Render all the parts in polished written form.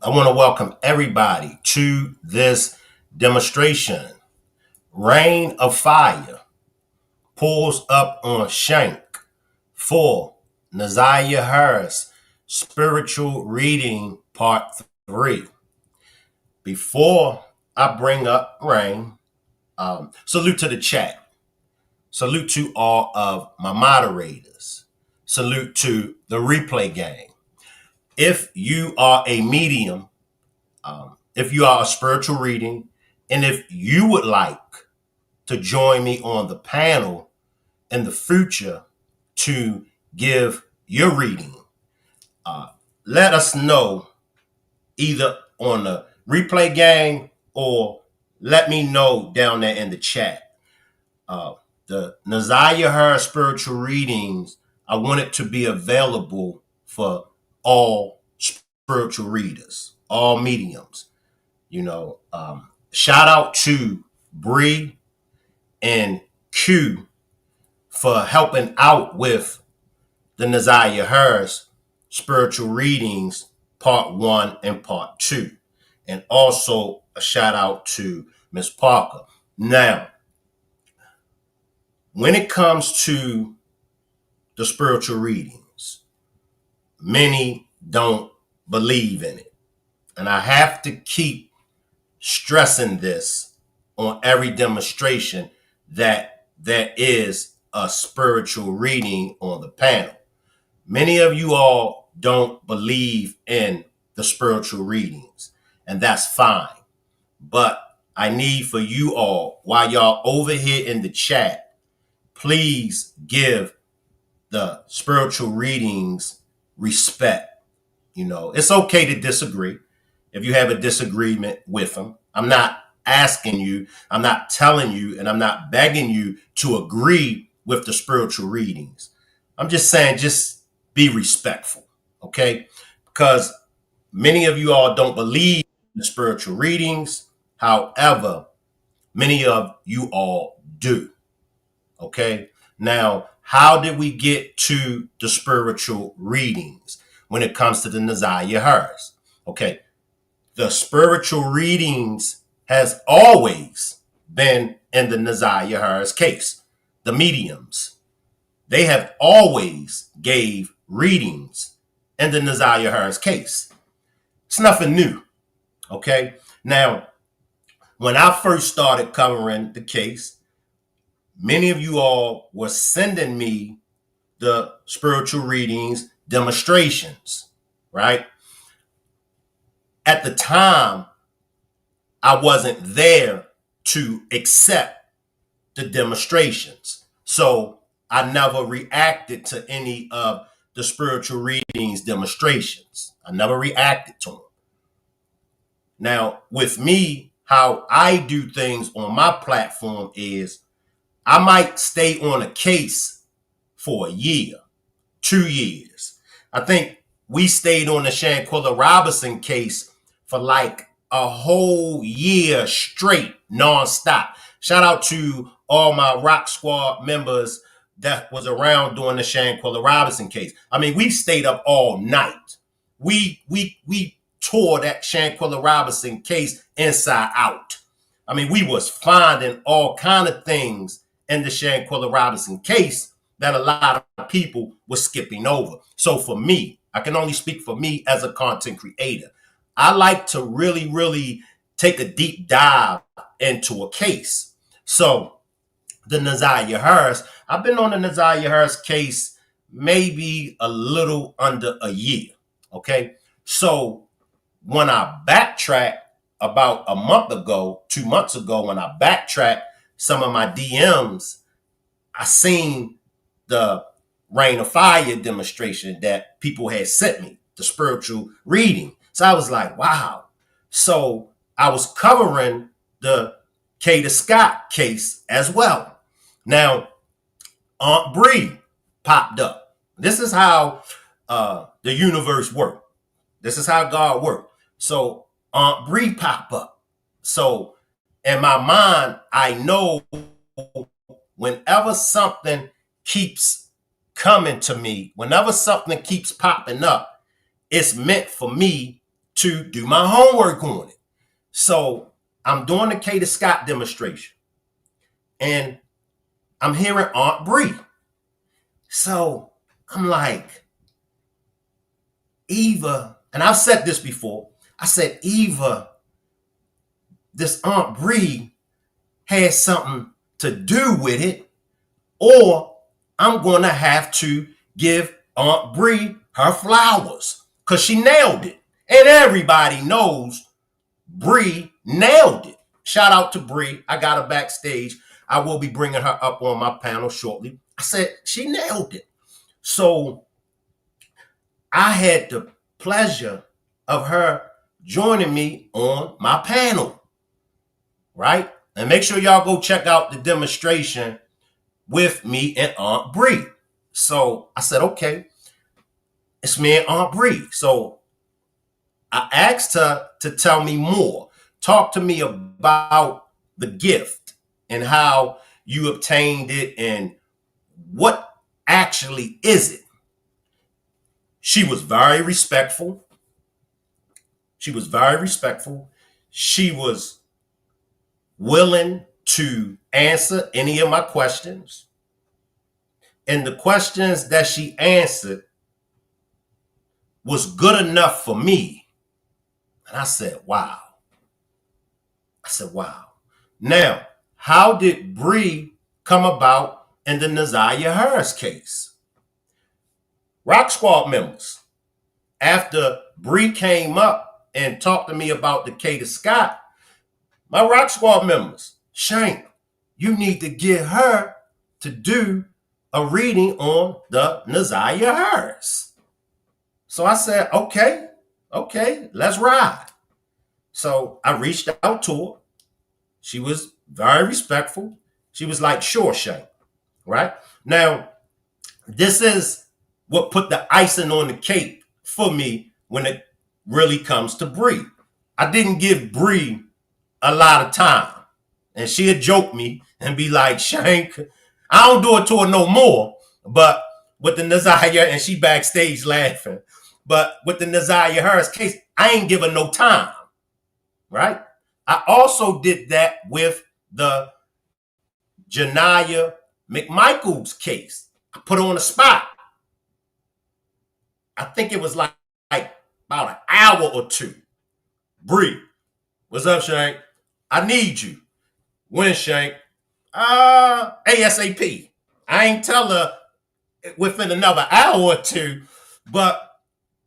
I want to welcome everybody to this demonstration. Rain of Fire pulls up on Shank for Naziah Harris Spiritual Reading Part 3. Before I bring up Rain, salute to the chat. Salute to all of my moderators. Salute to the replay gang. If you are a medium, if you are a spiritual reading, and if you would like to join me on the panel in the future to give your reading, let us know either on the replay gang or let me know down there in the chat. The Naziah Harris spiritual readings, I want it to be available for all spiritual readers, all mediums. Shout out to Bree and Q for helping out with the Naziah Harris spiritual readings, part 1 and part 2. And also a shout out to Miss Parker. Now, when it comes to the spiritual readings, many don't believe in it. And I have to keep stressing this on every demonstration that there is a spiritual reading on the panel. Many of you all don't believe in the spiritual readings, and that's fine. But I need for you all, while y'all over here in the chat, please give the spiritual readings respect. It's okay to disagree if you have a disagreement with them. I'm not asking you, I'm not telling you, and I'm not begging you to agree with the spiritual readings. I'm just saying, just be respectful, okay? Because many of you all don't believe in the spiritual readings. However, many of you all do, okay? Now, how did we get to the spiritual readings when it comes to the Naziah Harris? Okay, the spiritual readings has always been in the Naziah Harris case. The mediums, they have always gave readings in the Naziah Harris case. It's nothing new, okay? Now, when I first started covering the case, many of you all were sending me the spiritual readings demonstrations, right? At the time, I wasn't there to accept the demonstrations. So I never reacted to any of the spiritual readings demonstrations. I never reacted to them. Now, with me, how I do things on my platform is I might stay on a case for a year, 2 years. I think we stayed on the Shanquella Robinson case for like a whole year straight, nonstop. Shout out to all my Rock Squad members that was around during the Shanquella Robinson case. I mean, we stayed up all night. We tore that Shanquella Robinson case inside out. I mean, we was finding all kind of things in the Shanquella Robinson case that a lot of people were skipping over. So for me, I can only speak for me as a content creator. I like to really, really take a deep dive into a case. So the Naziah Harris, I've been on the Naziah Harris case maybe a little under a year. Okay. So when I backtrack about a month ago, 2 months ago, when I backtracked some of my DMs, I seen the Rain of Fire demonstration that people had sent me, the spiritual reading. So I was like, wow. So I was covering the Kata Scott case as well. Now, Aunt Bree popped up. This is how the universe worked. This is how God worked. So Aunt Bree popped up. So in my mind, I know whenever something keeps coming to me, whenever something keeps popping up, it's meant for me to do my homework on it. So I'm doing the Kay Scott demonstration, and I'm hearing Aunt Bree. So I'm like, Eva, and I've said this before. I said, Eva, this Aunt Bree has something to do with it, or I'm going to have to give Aunt Bree her flowers because she nailed it. And everybody knows Bree nailed it. Shout out to Bree. I got her backstage. I will be bringing her up on my panel shortly. I said, she nailed it. So I had the pleasure of her joining me on my panel, right? And make sure y'all go check out the demonstration with me and Aunt Bree. So I said, okay, it's me and Aunt Bree. So I asked her to tell me more. Talk to me about the gift and how you obtained it and what actually is it. She was very respectful. She was very respectful. She was willing to answer any of my questions. And the questions that she answered was good enough for me. And I said, wow. I said, wow. Now, how did Bree come about in the Naziah Harris case? Rock Squad members, after Bree came up and talked to me about the Kay Scott, my Rock Squad members, Shank, you need to get her to do a reading on the Naziah Harris. So I said, okay, let's ride. So I reached out to her. She was very respectful. She was like, sure, Shank, right? Now, this is what put the icing on the cake for me when it really comes to Bree. I didn't give Bree a lot of time. And she'd joke me and be like, Shank, I don't do it to her no more. But with the Naziah, and she backstage laughing. But with the Naziah Harris case, I ain't giving no time, right? I also did that with the Janiyah McMichaels case. I put her on the spot. I think it was like about an hour or two. Bree, what's up, Shank? I need you. When, Shank? ASAP. I ain't tell her within another hour or two, but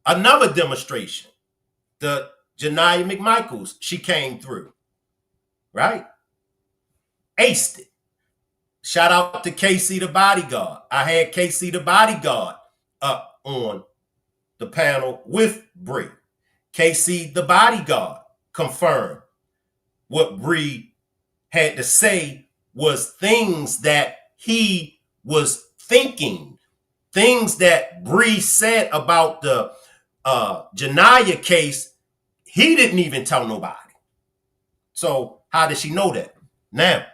another demonstration. The Janiyah McMichaels, she came through, right? Aced it. Shout out to KC the Bodyguard. I had KC the Bodyguard up on the panel with Bree. KC the Bodyguard confirmed what Bree had to say was things that he was thinking, things that Bree said about the Janiyah case, he didn't even tell nobody. So how did she know that? Now,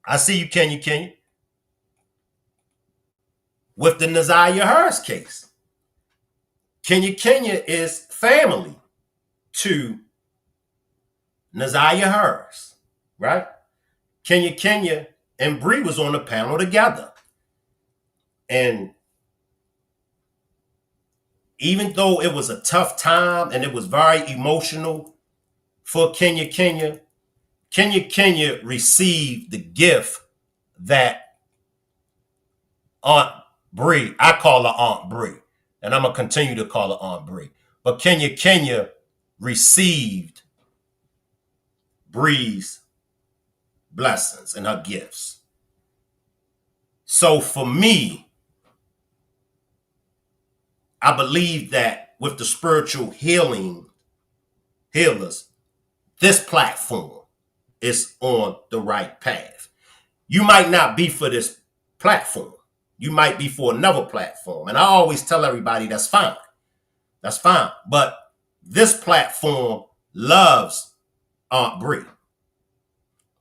I see you, Kenya. With the Naziah Harris case. Kenya is family to Naziah Harris, right? Kenya and Bree was on the panel together. And even though it was a tough time and it was very emotional for Kenya received the gift that Aunt Bree, I call her Aunt Bree, and I'm going to continue to call her Aunt Bree. But Kenya received Bree's blessings and her gifts. So for me, I believe that with the spiritual healers, this platform is on the right path. You might not be for this platform. You might be for another platform. And I always tell everybody that's fine. That's fine. But this platform loves Aunt Bree.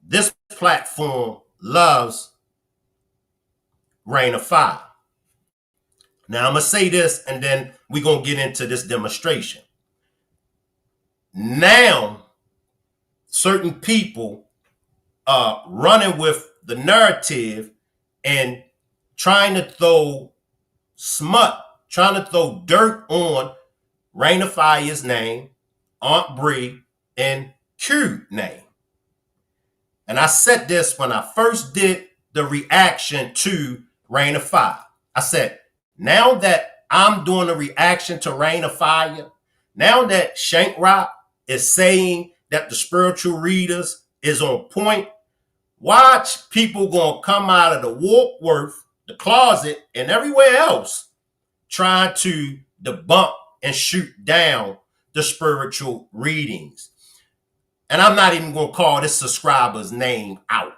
This platform loves Reign of Fire. Now I'm going to say this and then we're going to get into this demonstration. now certain people running with the narrative and trying to throw smut, trying to throw dirt on Reign of Fire's name, Aunt Bree, and Q name. And I said this when I first did the reaction to Reign of Fire. I said, now that I'm doing a reaction to Reign of Fire, now that Shank Rock is saying that the spiritual readers is on point, watch people gonna come out of the woodwork, the closet, and everywhere else trying to debunk and shoot down the spiritual readings. And I'm not even gonna call this subscriber's name out.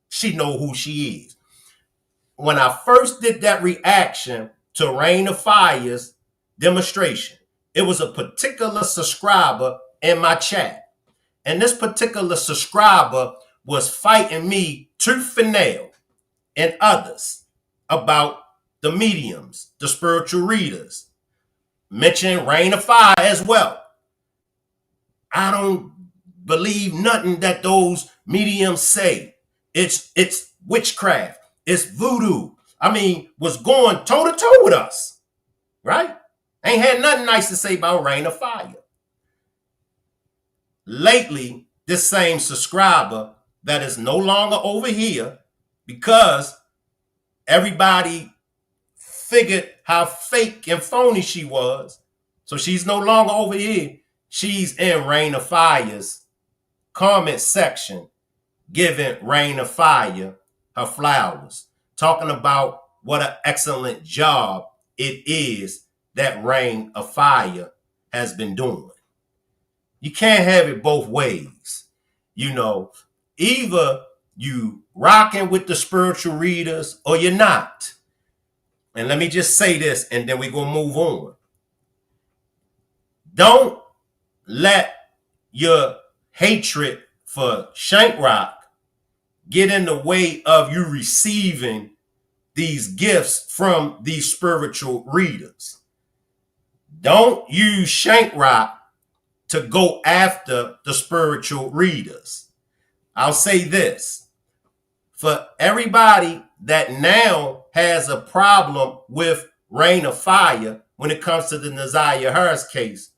She know who she is. When I first did that reaction to Reign of Fire's demonstration, it was a particular subscriber in my chat. And this particular subscriber was fighting me tooth and nail and others about the mediums, the spiritual readers, mentioning Reign of Fire as well. I don't believe nothing that those mediums say. It's witchcraft. It's voodoo. I mean, was going toe to toe with us, right? Ain't had nothing nice to say about Reign of Fire. Lately, this same subscriber that is no longer over here because everybody figured how fake and phony she was. So she's no longer over here. She's in Reign of Fire's comment section, giving Reign of Fire her flowers, talking about what an excellent job it is that Reign of Fire has been doing. You can't have it both ways. You know, either you rocking with the spiritual readers or you're not. And let me just say this, and then we're going to move on. Don't let your hatred for Shank Rock get in the way of you receiving these gifts from these spiritual readers. Don't use Shank Rock to go after the spiritual readers. I'll say this. For everybody that now has a problem with Reign of Fire when it comes to the Nazaria Harris case,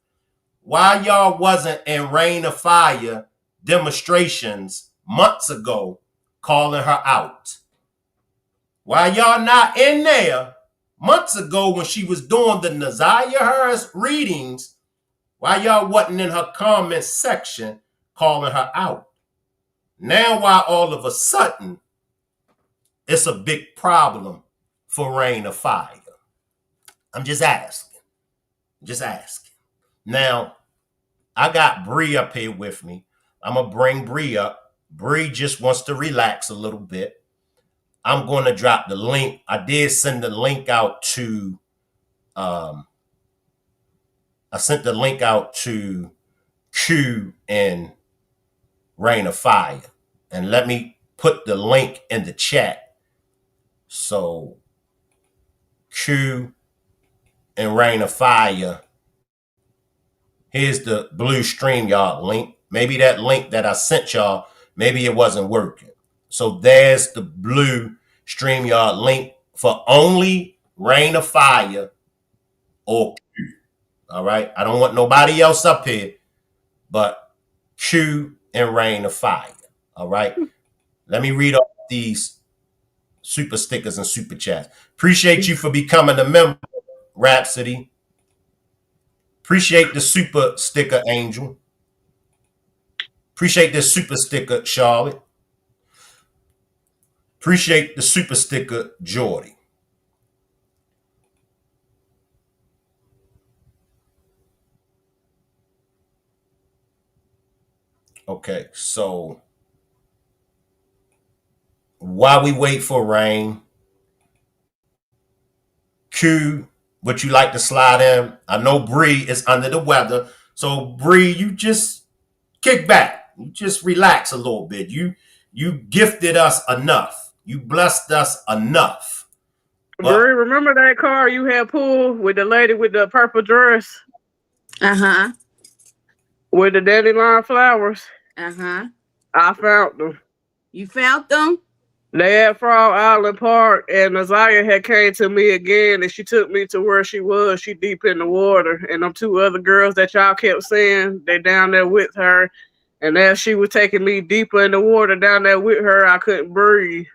why y'all wasn't in Reign of Fire demonstrations months ago calling her out? Why y'all not in there months ago when she was doing the Nazaria Harris readings? Why y'all wasn't in her comment section calling her out? Now why all of a sudden it's a big problem for Reign of Fire? I'm just asking. Just asking. Now, I got Bree up here with me. I'm going to bring Bree up. Bree just wants to relax a little bit. I'm going to drop the link. I did send the link out to, I sent the link out to Q and Reign of Fire. And let me put the link in the chat. So Q and Reign of Fire. Here's the blue StreamYard link. Maybe that link that I sent y'all, maybe it wasn't working. So there's the blue StreamYard link for only Reign of Fire or Q. All right. I don't want nobody else up here but Q and Reign of Fire. All right. Let me read off these super stickers and super chats. Appreciate you for becoming a member, Rhapsody. Appreciate the super sticker, Angel. Appreciate the super sticker, Charlotte. Appreciate the super sticker, Jordy. Okay, so while we wait for Reign, Q, would you like to slide in? I know Bree is under the weather, so Bree, you just kick back. You just relax a little bit. You gifted us enough. You blessed us enough. Bree, remember that car you had pulled with the lady with the purple dress? Uh-huh. With the dandelion flowers. Uh-huh. I found them. You found them? They at Frog Island Park, and Nazaya had came to me again, and she took me to where she was. She deep in the water, and them two other girls that y'all kept saying, they down there with her. And as she was taking me deeper in the water down there with her, I couldn't breathe.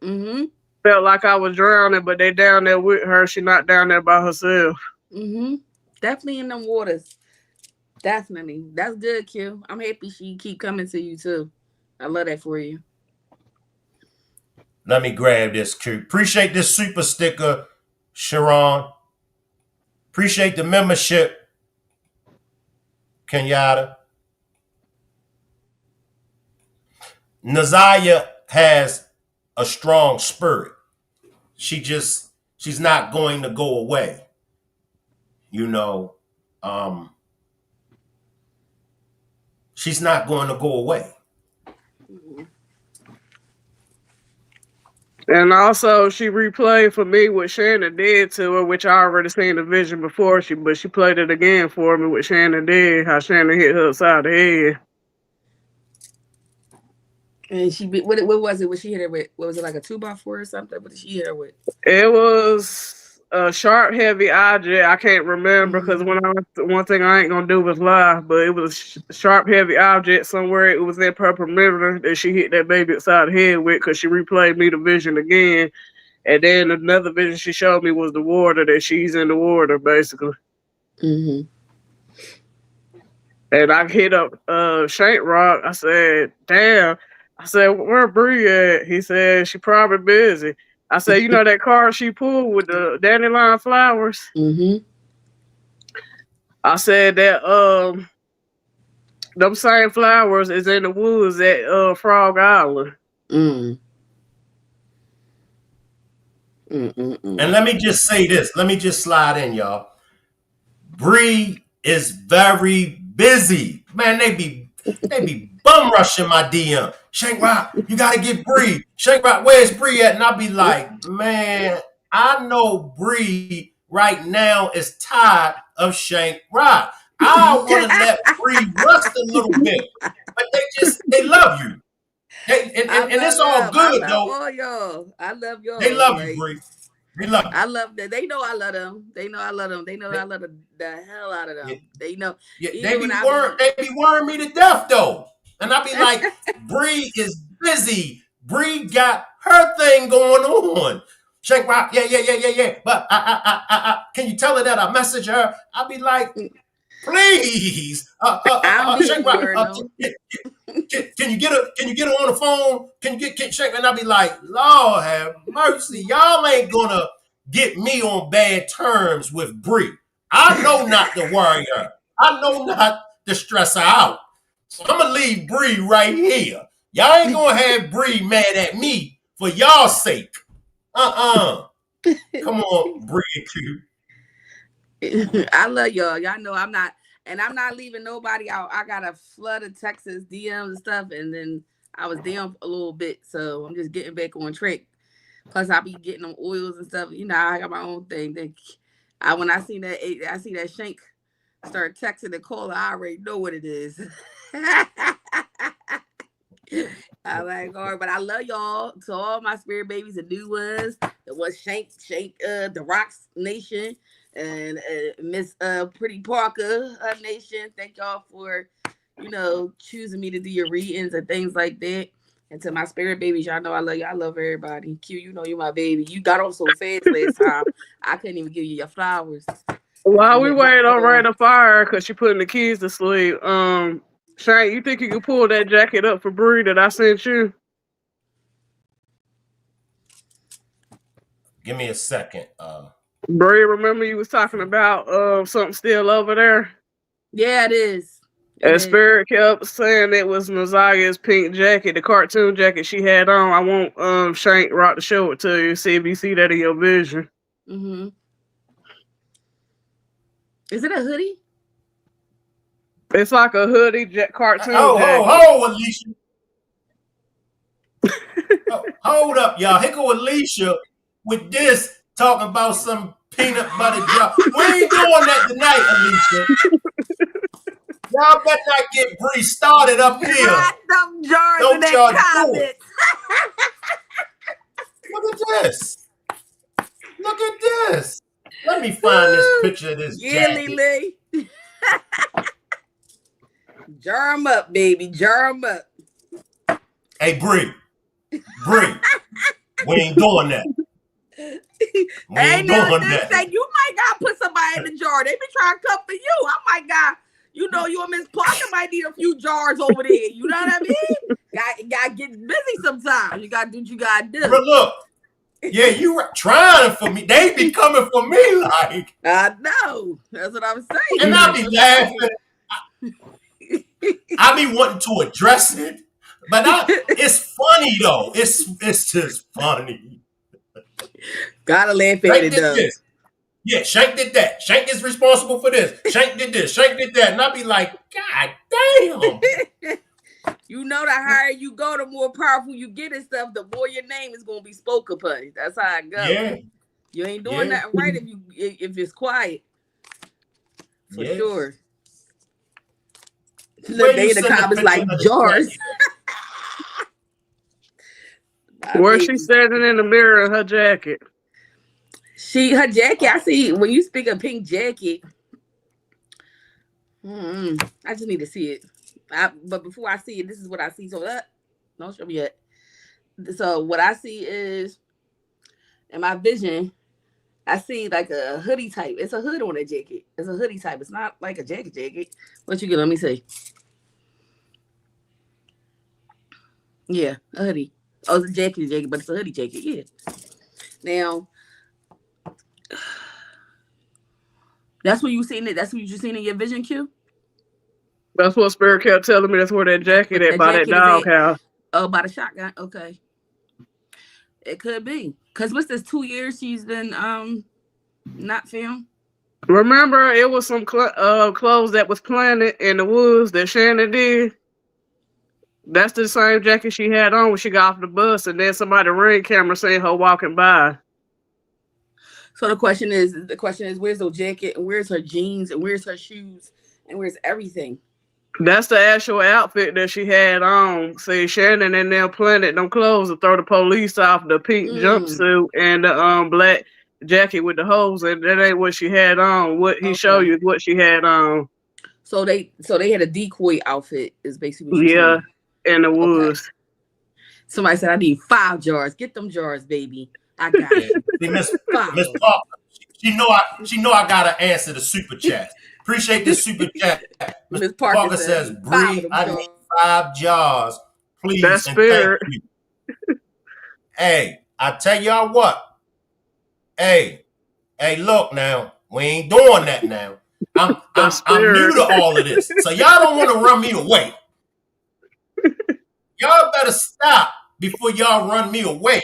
Mm-hmm. Felt like I was drowning, but they down there with her. She not down there by herself. Mm-hmm. Definitely in them waters. Definitely. That's good, Q. I'm happy she keep coming to you too. I love that for you. Let me grab this, Q. Appreciate this super sticker, Sharon. Appreciate the membership, Kenyatta. Nazaya has a strong spirit. She's not going to go away. You know, she's not going to go away. And also, she replayed for me what Shannon did to her, which I already seen the vision before. But she played it again for me. What Shannon did, how Shannon hit her upside the head. And what was it? Was she hit her with? What was it, like a 2x4 or something? What did she hit her with? It was a sharp, heavy object. I can't remember because one thing I ain't gonna do was lie. But it was a sharp, heavy object somewhere. It was in her perimeter that she hit that baby upside the head with, because she replayed me the vision again. And then another vision she showed me was the water, that she's in the water, basically. Mm-hmm. And I hit up Shank Rock. I said, damn. I said, where Bree at? He said, she probably busy. I said, you know that car she pulled with the dandelion flowers? Mm-hmm. I said that them same flowers is in the woods at Frog Island. Mm. And let me just say this. Let me just slide in, y'all. Bree is very busy. Man, they be bum rushing my DM. Shank Rock, you gotta get Bree. Shank Rock, where's Bree at? And I be like, man, I know Bree right now is tired of Shank Rock. I want to let Bree rust a little bit, but they love you. And it's all good though. All y'all. I love y'all. They love you, Bree. They love you. I love that. They know I love them. They know I love them. They know I love the hell out of them. Yeah. They know. Yeah, they be worrying me to death though. And I be like, Bree is busy. Bree got her thing going on. Shank Rock, yeah. But I can you tell her that I message her? I be like, please, Shank Rock, can you get her on the phone? Can you get Shank? And I be like, Lord have mercy, y'all ain't gonna get me on bad terms with Bree. I know not to worry her. I know not to stress her out. So I'm gonna leave Bree right here. Y'all ain't gonna have Bree mad at me for y'all's sake. Come on, Bree and Q. I love y'all. Y'all know I'm not leaving nobody out. I got a flood of Texas DMs and stuff, and then I was down a little bit, so I'm just getting back on track. Plus, I be getting them oils and stuff. You know, I got my own thing. When I see that Shank start texting and calling, I already know what it is. I'm like, all right, but I love y'all. To all my spirit babies, the new ones, it was Shank, the Rocks Nation, and Miss Pretty Parker Nation. Thank y'all for, choosing me to do your readings and things like that. And to my spirit babies, y'all know I love you. I love everybody. Q, you know you're my baby. You got on so fast last time. I couldn't even give you your flowers. While we waited on Rain of Fire, because she putting the kids to sleep, Shane, you think you can pull that jacket up for Bree that I sent you? Give me a second. Bree, remember you was talking about something still over there? Yeah, it is. And Spirit kept saying it was Nazaya's pink jacket, the cartoon jacket she had on. I want Shank Rock to show it to you, see if you see that in your vision. Mm-hmm. Is it a hoodie? It's like a hoodie cartoon jacket. Alicia. Hold up, y'all. Here go Alicia with this, talking about some peanut butter drop. We ain't doing that tonight, Alicia. Y'all better not get Bree started up here. Drop them jars Don't in that y'all do comment. Look at this. Look at this. Let me find this picture of this Yeah, jacket. Lee. Jar 'em up, baby. Jar 'em up. Hey, Bree. We ain't doing that. We ain't doing that. Say, you might gotta put somebody in the jar. They be trying to come for you. I might got, you and Miss Parker might need a few jars over there. You know what I mean? Got get busy sometimes. You gotta do what you gotta do. But look, yeah, you were trying for me. They be coming for me like. I know. That's what I'm saying. And I be laughing. I be wanting to address it. But it's funny though. It's just funny. Gotta laugh at Shank it did though. this. Yeah, Shank did that. Shank is responsible for this. Shank did this. Shank did that. And I be like, God damn. You know, the higher you go, the more powerful you get and stuff, the more your name is gonna be spoken upon. That's how it goes. Yeah. You ain't doing nothing right if it's quiet. For sure. Look, they in the comments like jars. Where she standing in the mirror in her jacket? Her jacket, I see, when you speak of pink jacket, I just need to see it. But before I see it, this is what I see. So don't show me yet. So what I see is, in my vision, I see like a hoodie type. It's a hood on that jacket. It's a hoodie type. It's not like a jacket. What you get? Let me see. Yeah, a hoodie. Oh, it's a jacket, but it's a hoodie jacket. Yeah. Now, that's what you seen it. That's what you seen in your vision, Q. That's what Spirit kept telling me. That's where that jacket at by that doghouse. Oh, by the shotgun. Okay, it could be. Cause what's this? 2 years she's been not filmed. Remember, it was some clothes that was planted in the woods that Shannon did. That's the same jacket she had on when she got off the bus, and then somebody ring camera saying her walking by. So the question is, where's the jacket, and where's her jeans, and where's her shoes, and where's everything? That's the actual outfit that she had on. See, Shannon and them planted them clothes to throw the police off, the pink jumpsuit and the black jacket with the holes, and that ain't what she had on. What he showed you is what she had on. So they had a decoy outfit is basically what saying. In the woods. Okay. Somebody said I need 5 jars. Get them jars, baby. I got it. See, Miss Parker, she know I gotta answer the super chat. Appreciate this super chat. Miss Parker says, Bree, I need 5 jars, please. That's and fair. Thank you. Hey, I tell y'all what. Hey, look now. We ain't doing that now. I'm new to all of this. So y'all don't want to run me away. Y'all better stop before y'all run me away.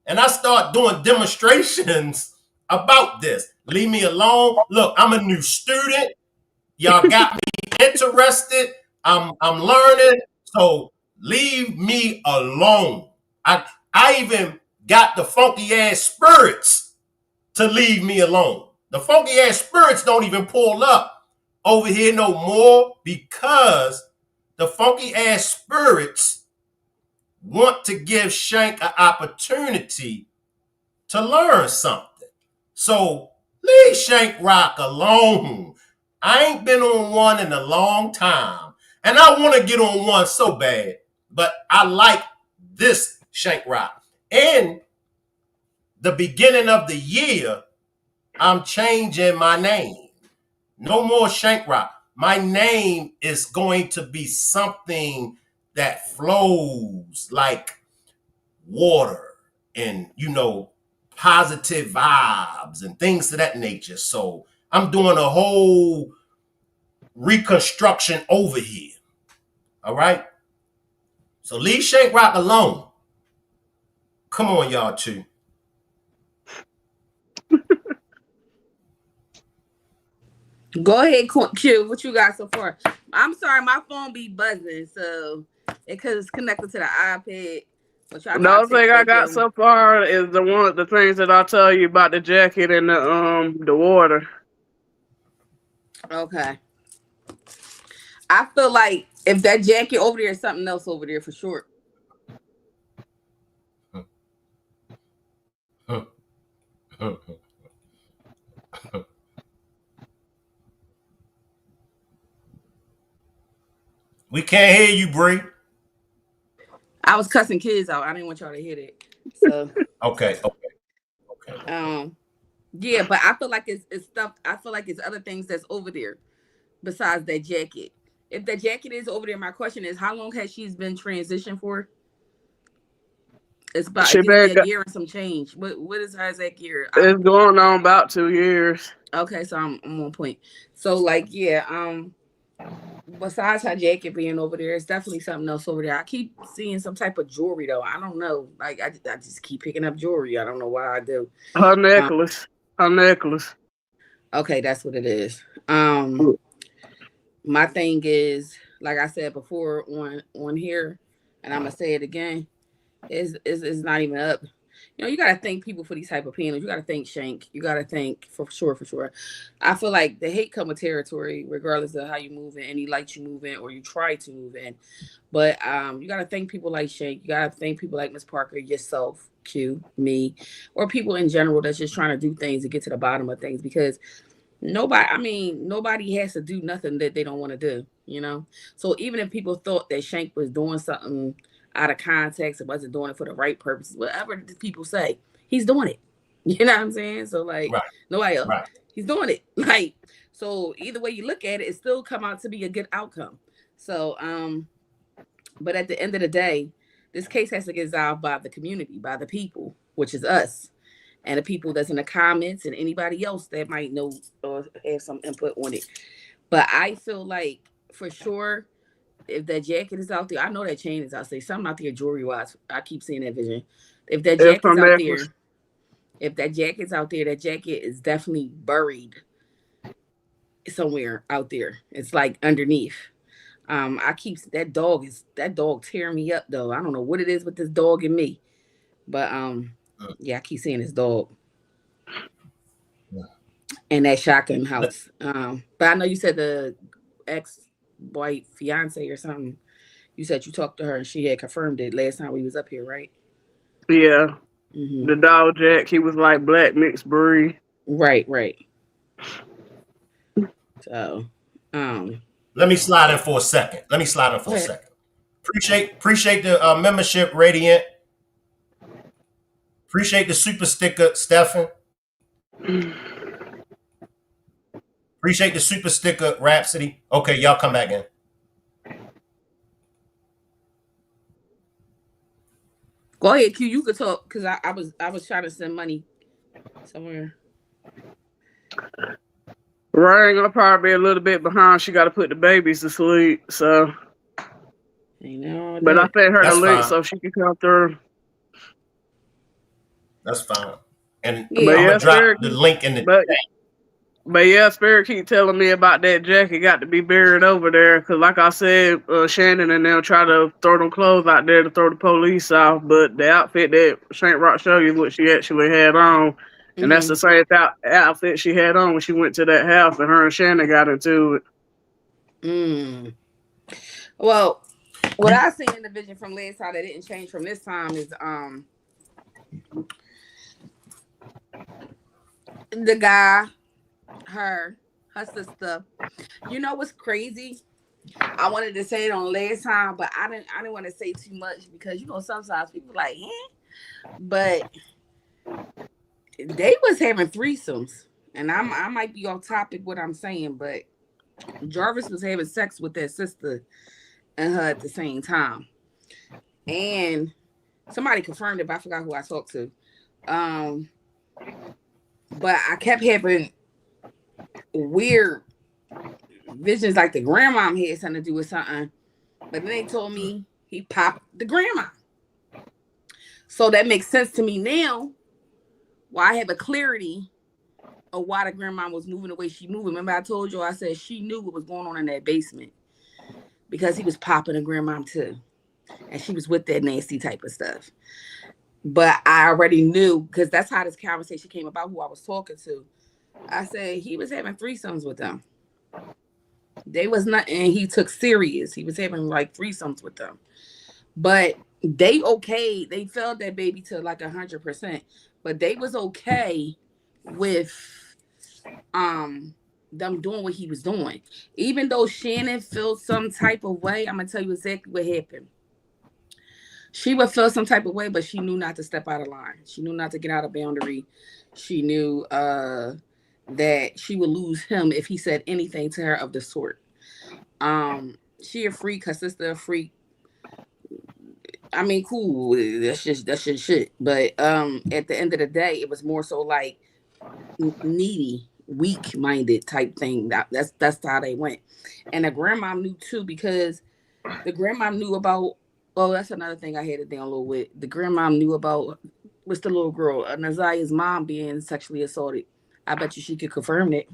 And I start doing demonstrations about this. Leave me alone. Look, I'm a new student. Y'all got me interested. I'm learning. So leave me alone. I even got the funky ass spirits to leave me alone. The funky ass spirits don't even pull up over here no more because the funky ass spirits want to give Shank an opportunity to learn something. So leave Shank Rock alone. I ain't been on one in a long time. And I want to get on one so bad. But I like this Shank Rock. And the beginning of the year, I'm changing my name. No more Shank Rock. My name is going to be something that flows like water and, positive vibes and things of that nature. So I'm doing a whole reconstruction over here. All right? So leave Shank Rock alone. Come on, y'all two. Go ahead, Q. What you got so far? I'm sorry, my phone be buzzing, so because it's connected to the iPad. The only thing I got so far is the things that I tell you about the jacket and the water. Okay. I feel like if that jacket over there is something else over there for sure. We can't hear you, Bree. I was cussing kids out. I didn't want y'all to hear that. So Okay. yeah, but I feel like it's stuff. I feel like it's other things that's over there besides that jacket. If that jacket is over there, my question is, how long has she been transitioned for? It's about She it gives me been a year and some change. What is her exact year? it's going on about 2 years. Okay, so I'm on point. So like yeah, besides her jacket being over there, it's definitely something else over there. I keep seeing some type of jewelry though. I don't know. Like I just keep picking up jewelry. I don't know why I do. Her necklace. Okay, that's what it is. My thing is, like I said before on here, and I'm gonna say it again, is not even up. You know, you gotta thank people for these type of panels. You gotta thank Shank. You gotta thank for sure. I feel like the hate come with territory, regardless of how you move in, any light you move in or you try to move in. But you gotta thank people like Shank. You gotta thank people like Miss Parker, yourself, Q, me, or people in general that's just trying to do things to get to the bottom of things because nobody has to do nothing that they don't want to do, you know? So even if people thought that Shank was doing something out of context and wasn't doing it for the right purposes, whatever people say, he's doing it. You know what I'm saying? So like Right. nobody else. Right. He's doing it. Like, so either way you look at it, it still come out to be a good outcome. So but at the end of the day, this case has to get resolved by the community, by the people, which is us and the people that's in the comments and anybody else that might know or have some input on it. But I feel like for sure, if that jacket is out there, I know that chain is out there. Something out there jewelry wise. I keep seeing that vision. If that It's her jacket's out necklace. there, if that jacket's out there, that jacket is definitely buried somewhere out there. It's like underneath. I keep that dog tearing me up though. I don't know what it is with this dog and me. But yeah, I keep seeing this dog. In that shotgun house. But I know you said the ex-wife fiance or something. You said you talked to her and she had confirmed it last time we was up here, right? Yeah. Mm-hmm. The dog Jack, he was like black mixed breed. Right. So, Let me slide in for a second. Appreciate the membership, Radiant. Appreciate the super sticker, Stefan. Appreciate the super sticker, Rhapsody. Okay, y'all come back in. go ahead, Q. You could talk because I was trying to send money somewhere. Rain gonna probably be a little bit behind. She got to put the babies to sleep. So, but I sent her the link so she can come through. That's fine. And Yeah. I'm gonna drop the link in the chat. But yeah, Spirit keep telling me about that jacket got to be buried over there. Because like I said, Shannon and them try to throw them clothes out there to throw the police off. But the outfit that Shank Rock showed you what she actually had on. And that's the same outfit she had on when she went to that house and her and Shannon got into it. Well, what I see in the vision from last time that didn't change from this time is the guy, her sister. You know what's crazy? I wanted to say it on last time, but I didn't want to say too much because you know sometimes people like, but they was having threesomes, and I might be off topic what I'm saying, but Jarvis was having sex with that sister and her at the same time, and somebody confirmed it, but I forgot who I talked to. But I kept having weird visions like the grandmom had something to do with something, but then they told me he popped the grandma. So that makes sense to me now. Why I have a clarity of why the grandma was moving the way she moved. Remember I told you, I said she knew what was going on in that basement because he was popping the grandma too. And she was with that nasty type of stuff. But I already knew because that's how this conversation came about, who I was talking to. I said he was having threesomes with them. They was not, and he took serious. He was having like threesomes with them, but they okay. They felt that baby to like 100%, but they was okay with them doing what he was doing. Even though Shannon felt some type of way, I'm gonna tell you exactly what happened. She would feel some type of way, but she knew not to step out of line. She knew not to get out of boundary. She knew that she would lose him if he said anything to her of the sort. She a freak, her sister a freak. I mean, cool. That's just shit. But at the end of the day, it was more so like needy, weak-minded type thing. That's how they went. And the grandma knew too, because the grandma knew about. Oh, that's another thing I had to download with. The grandma knew about what's the little girl, Nazia's mom being sexually assaulted. I bet you she could confirm it.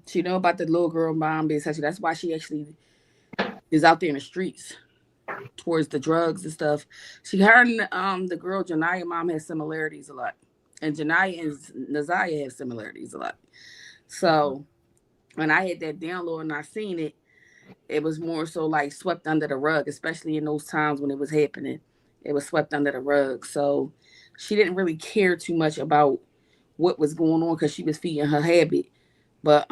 She know about the little girl mom being sexually. That's why she actually is out there in the streets towards the drugs and stuff. Her and the girl Janiyah mom has similarities a lot, and Janiyah and Naziah have similarities a lot. So when I had that download and I seen it, it was more so like swept under the rug, especially in those times when it was happening. It was swept under the rug. So she didn't really care too much about what was going on because she was feeding her habit. But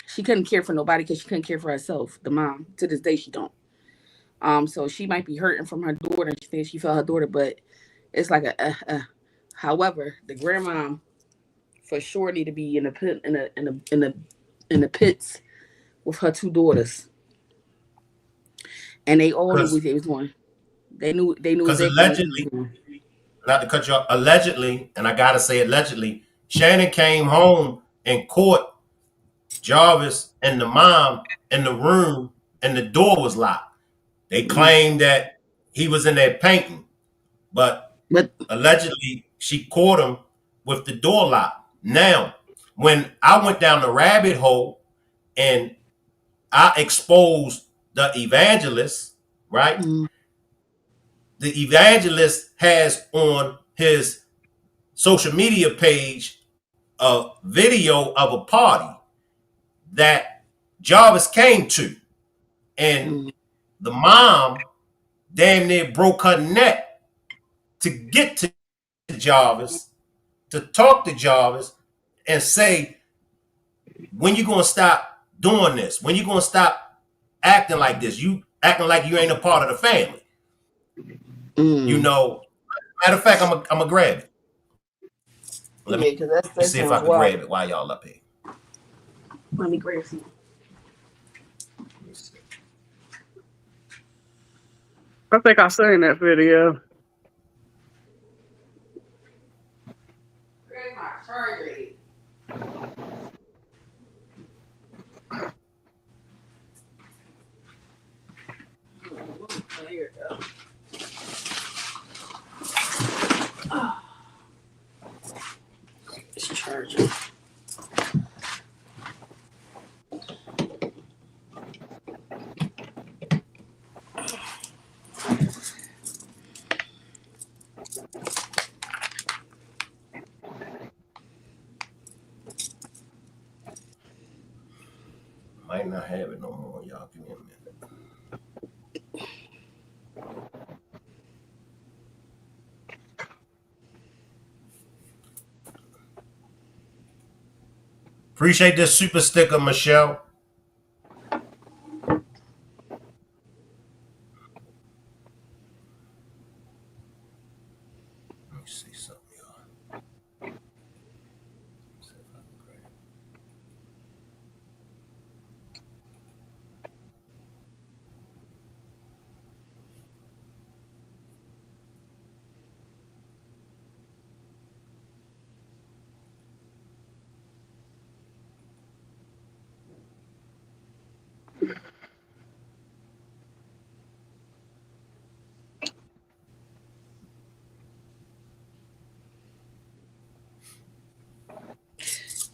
she couldn't care for nobody because she couldn't care for herself, the mom. To this day, she don't. So she might be hurting from her daughter. She thinks she felt her daughter, but it's like However, the grandma for sure need to be in the pit in the pits with her two daughters, and they all knew what they was doing. They knew Because exactly allegedly, not to cut you off, allegedly, and I gotta say allegedly, Shannon came home and caught Jarvis and the mom in the room, and the door was locked. They claimed that he was in there painting, but allegedly she caught him with the door locked. Now, when I went down the rabbit hole and I exposed the evangelist, right? The evangelist has on his social media page a video of a party that Jarvis came to, and the mom damn near broke her neck to get to Jarvis, to talk to Jarvis and say, when you gonna stop doing this? When you gonna stop acting like this? You acting like you ain't a part of the family. You know, matter of fact, I'm gonna grab it. Let me see if I can grab it while y'all up here. Let me grab some. I think I seen that video. Where's my charger? Oh, here it goes. Oh. It's charging. Might not have it no more, y'all. Give me a minute. Appreciate this super sticker, Michelle. Let me see something, y'all. See if I can grab it.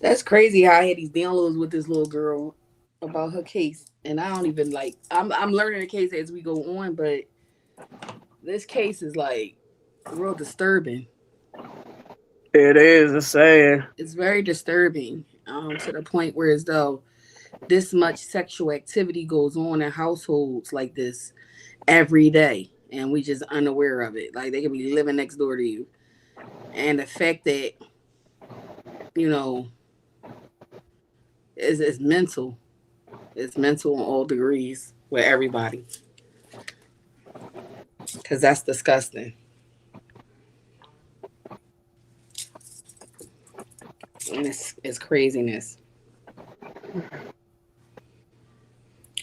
That's crazy how I had these downloads with this little girl about her case, and I don't even like. I'm learning the case as we go on, but this case is like real disturbing. It is. It's sad. It's very disturbing. To the point where as though this much sexual activity goes on in households like this every day, and we just unaware of it. Like they could be living next door to you, and the fact that you know is mental. It's mental on all degrees with everybody, because that's disgusting. And it's craziness.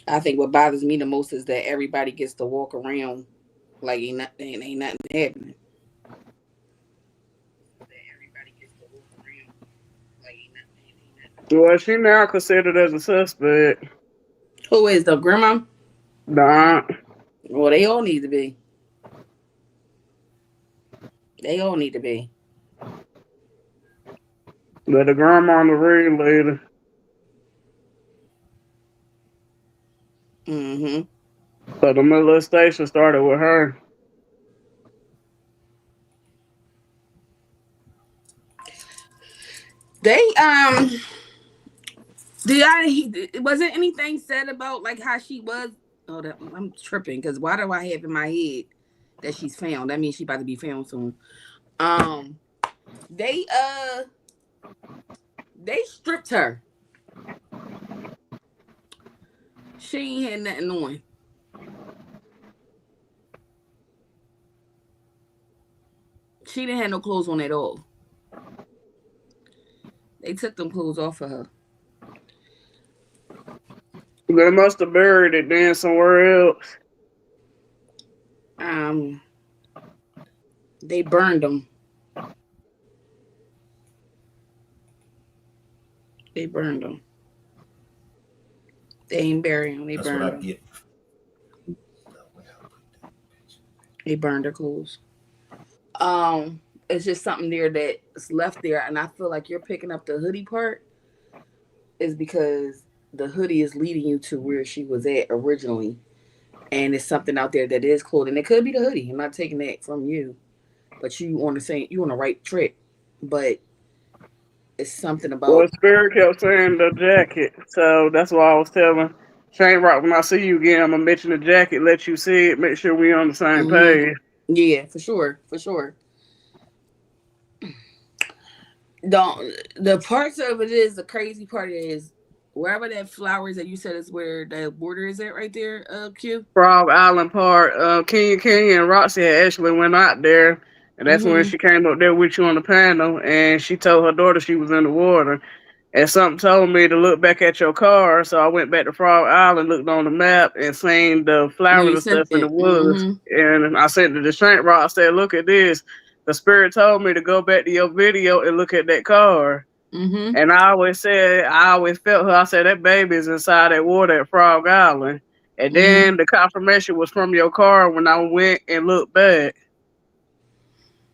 I think what bothers me the most is that everybody gets to walk around like ain't nothing happening. Well, she now considered as a suspect. Who is the grandma? Nah. Well, they all need to be. They all need to be. But the grandma on the ring later. So the molestation started with her. They wasn't anything said about like how she was. Oh, I'm tripping because why do I have in my head that she's found? That means she's about to be found soon. They stripped her. She ain't had nothing on. She didn't have no clothes on at all. They took them clothes off of her. They must have buried it then somewhere else. They burned them. They burned them. They ain't burying them. They That's burned what I them. get. They burned their clothes. It's just something there that's left there, and I feel like you're picking up the hoodie part is because the hoodie is leading you to where she was at originally, and it's something out there that is clothing. It could be the hoodie. I'm not taking that from you, but you on the right track. But it's something about. Well, Spirit kept saying the jacket, so that's why I was telling Shane Rock when I see you again, I'm gonna mention the jacket, let you see it, make sure we on the same page. Yeah, for sure. The parts of it is the crazy part is wherever that flowers that you said is where the border is at right there, Q. Frog Island part, Kenya and Roxy had actually went out there, and that's when she came up there with you on the panel, and she told her daughter she was in the water. And something told me to look back at your car, so I went back to Frog Island, looked on the map, and seen the flowers and stuff in the woods. And I sent it to Shank Rock. I said, "Look at this." The Spirit told me to go back to your video and look at that car. And I always felt her. I said, that baby is inside that water at Frog Island. And then the confirmation was from your car when I went and looked back.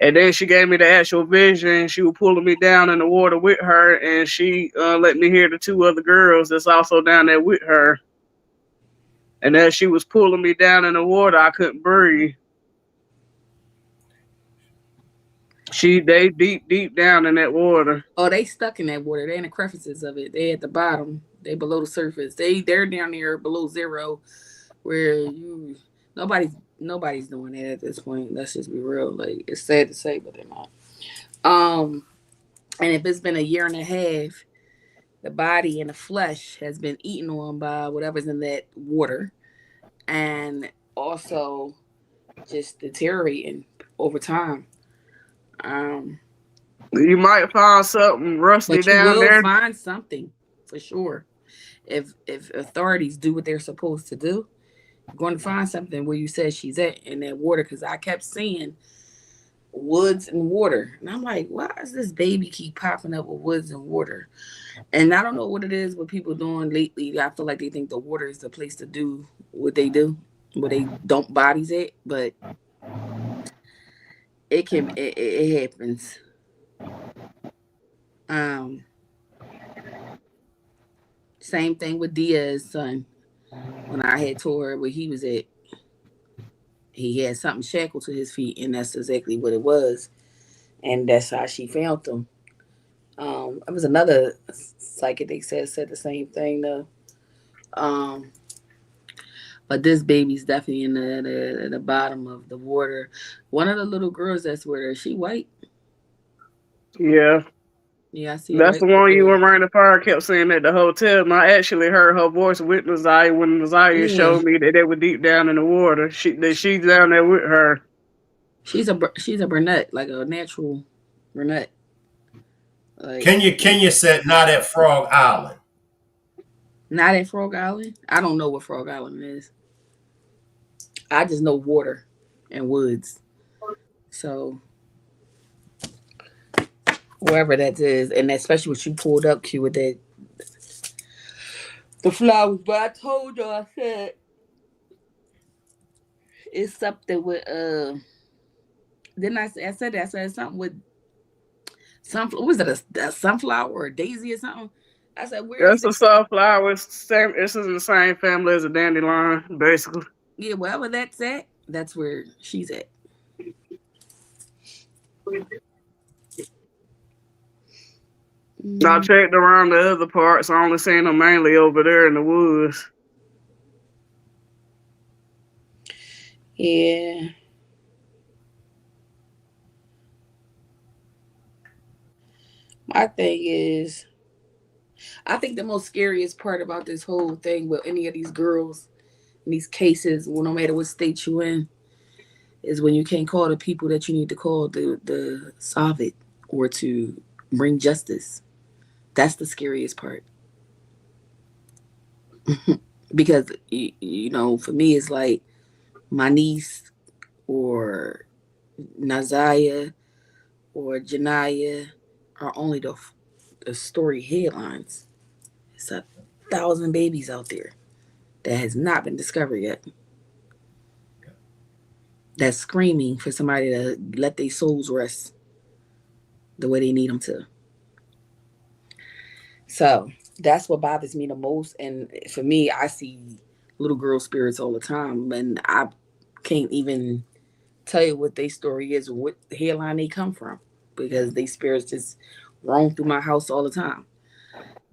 And then she gave me the actual vision. She was pulling me down in the water with her, and she let me hear the two other girls that's also down there with her. And as she was pulling me down in the water, I couldn't breathe. They deep down in that water. Oh, they stuck in that water. They in the crevices of it. They at the bottom. They below the surface. They're down there below zero, where nobody's doing that at this point. Let's just be real. Like it's sad to say, but they're not. And if it's been a year and a half, the body and the flesh has been eaten on by whatever's in that water, and also just deteriorating over time. You might find something rusty down there. Find something for sure. If authorities do what they're supposed to do, you're going to find something where you said she's at in that water. Because I kept seeing woods and water, and I'm like, why does this baby keep popping up with woods and water? And I don't know what it is what people doing lately. I feel like they think the water is the place to do what they do, where they dump bodies at, but it happens. Same thing with Diaz's son. When I had told her where he was at, he had something shackled to his feet, and that's exactly what it was. and that's how she found them. It was another psychic they said the same thing though. Um, but this baby's definitely in the bottom of the water. One of the little girls that's with her, she white. Yeah. Yeah, I see a That's white the little one you girl. were running the fire kept saying at the hotel. And I actually heard her voice with Nazaya when Nazaya Yeah, showed me that they were deep down in the water. She's down there with her. she's a brunette, like a natural brunette. Like Kenya said not at Frog Island. not at Frog Island. I don't know what Frog Island is. I just know water and woods. So wherever that is, and especially what you pulled up, Q, with that the flowers. But I told you, I said it's something with Then I said that I said something with sunflower. Was it a sunflower or a daisy or something? I said, where is That's that? a sunflower. It's in the same family as a dandelion, basically. Yeah, wherever that's at, that's where she's at. I Mm, checked around the other parts. I only seen them mainly over there in the woods. yeah. My thing is, I think the most scariest part about this whole thing with any of these girls in these cases, well, no matter what state you in, is when you can't call the people that you need to call to solve it or to bring justice. That's the scariest part. Because for me, it's like my niece or Nazaya or Janaya are only the story headlines. It's 1,000 babies out there that has not been discovered yet. That's screaming for somebody to let their souls rest the way they need them to. So that's what bothers me the most. And for me, I see little girl spirits all the time, and I can't even tell you what their story is, what headline they come from, because they spirits just roam through my house all the time.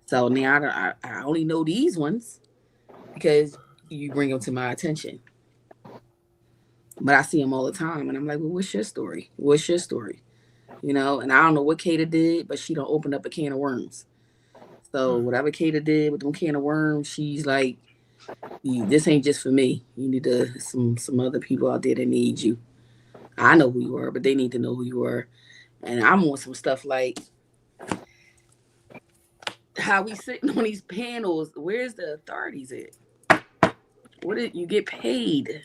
So now I only know these ones because you bring them to my attention. But I see them all the time, and I'm like, well, what's your story? What's your story? And I don't know what Kata did, but she don't open up a can of worms. So whatever Kata did with them can of worms, she's like, this ain't just for me. You need some other people out there that need you. I know who you are, but they need to know who you are. And I'm on some stuff like how we sitting on these panels. Where's the authorities at? What did you get paid?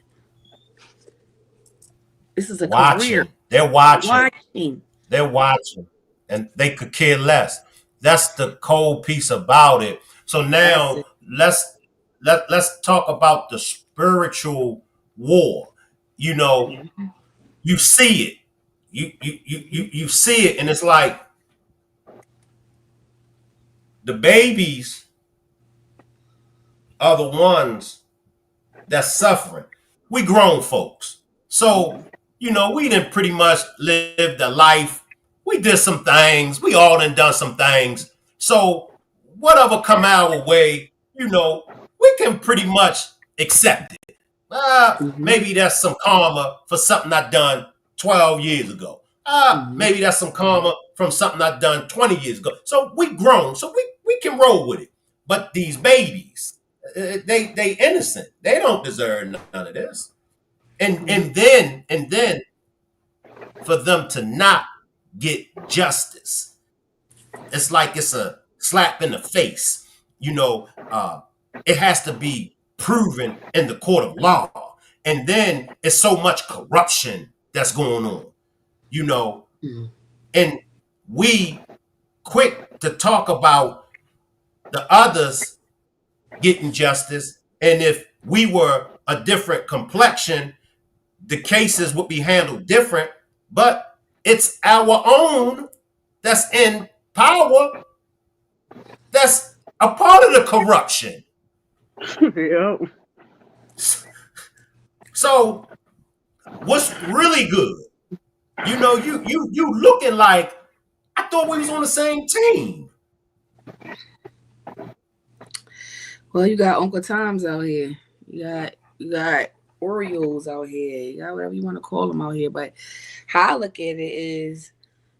This is a career. Watching. They're watching. Watching. They're watching. And they could care less. That's the cold piece about it. So That's now it. let's talk about the spiritual war. You know, Mhm. you see it. You see it, and it's like the babies are the ones that's suffering. We grown folks. So, we didn't pretty much live the life. We did some things. We all done some things. So whatever come our way, we can pretty much accept it. Mhm. Maybe that's some karma for something I done 12 years ago. Mhm. Maybe that's some karma from something I done 20 years ago. So we grown. So we can roll with it. But these babies, they innocent. They don't deserve none of this. And Mhm. and then and then for them to not get justice, it's like it's a slap in the face. It has to be proven in the court of law. And then it's so much corruption that's going on, you know, Mhm. and we quick to talk about the others getting justice. And if we were a different complexion, the cases would be handled different, but it's our own that's in power that's a part of the corruption. Yep. So, what's really good You know, you looking like I thought we was on the same team. Well, you got Uncle Tom's out here. You got Oreos out here. You got whatever you want to call them out here. But how I look at it is,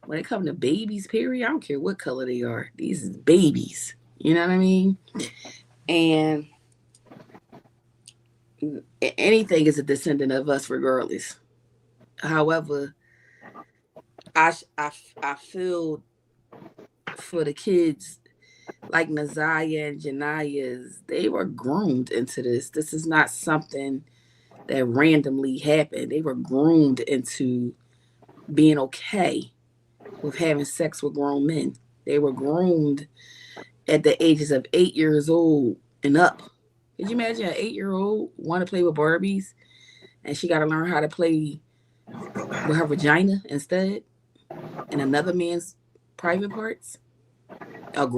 when it comes to babies, period, I don't care what color they are. These is babies. You know what I mean? And anything is a descendant of us, regardless. However, I feel for the kids like Naziah and Janiah's, they were groomed into this. This is not something that randomly happened. They were groomed into being okay with having sex with grown men. They were groomed at the ages of 8 years old and up. Could you imagine an 8-year-old want to play with Barbies and she got to learn how to play with her vagina instead and another man's private parts? A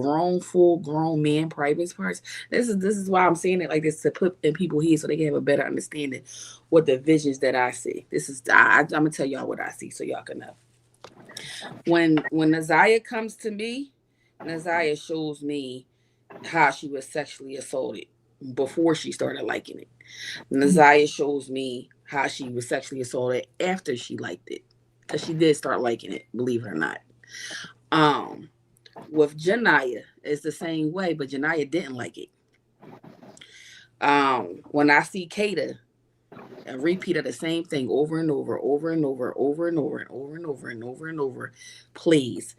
full grown man private parts. This is why I'm saying it like this, to put in people's heads so they can have a better understanding what the visions that I see. I'm gonna tell y'all what I see so y'all can know. When Naziah comes to me, Naziah shows me how she was sexually assaulted before she started liking it. Naziah shows me how she was sexually assaulted after she liked it, because she did start liking it, believe it or not. With Janiah, it's the same way, but Janiah didn't like it. When I see Kata, a repeat of the same thing over and over, plays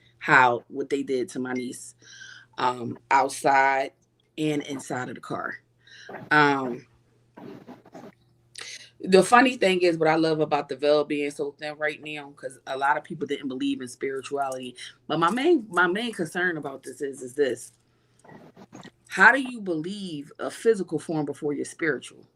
what they did to my niece, outside and inside of the car. The funny thing is, what I love about the veil being so thin right now, because a lot of people didn't believe in spirituality. But my main concern about this is this: how do you believe a physical form before you're spiritual?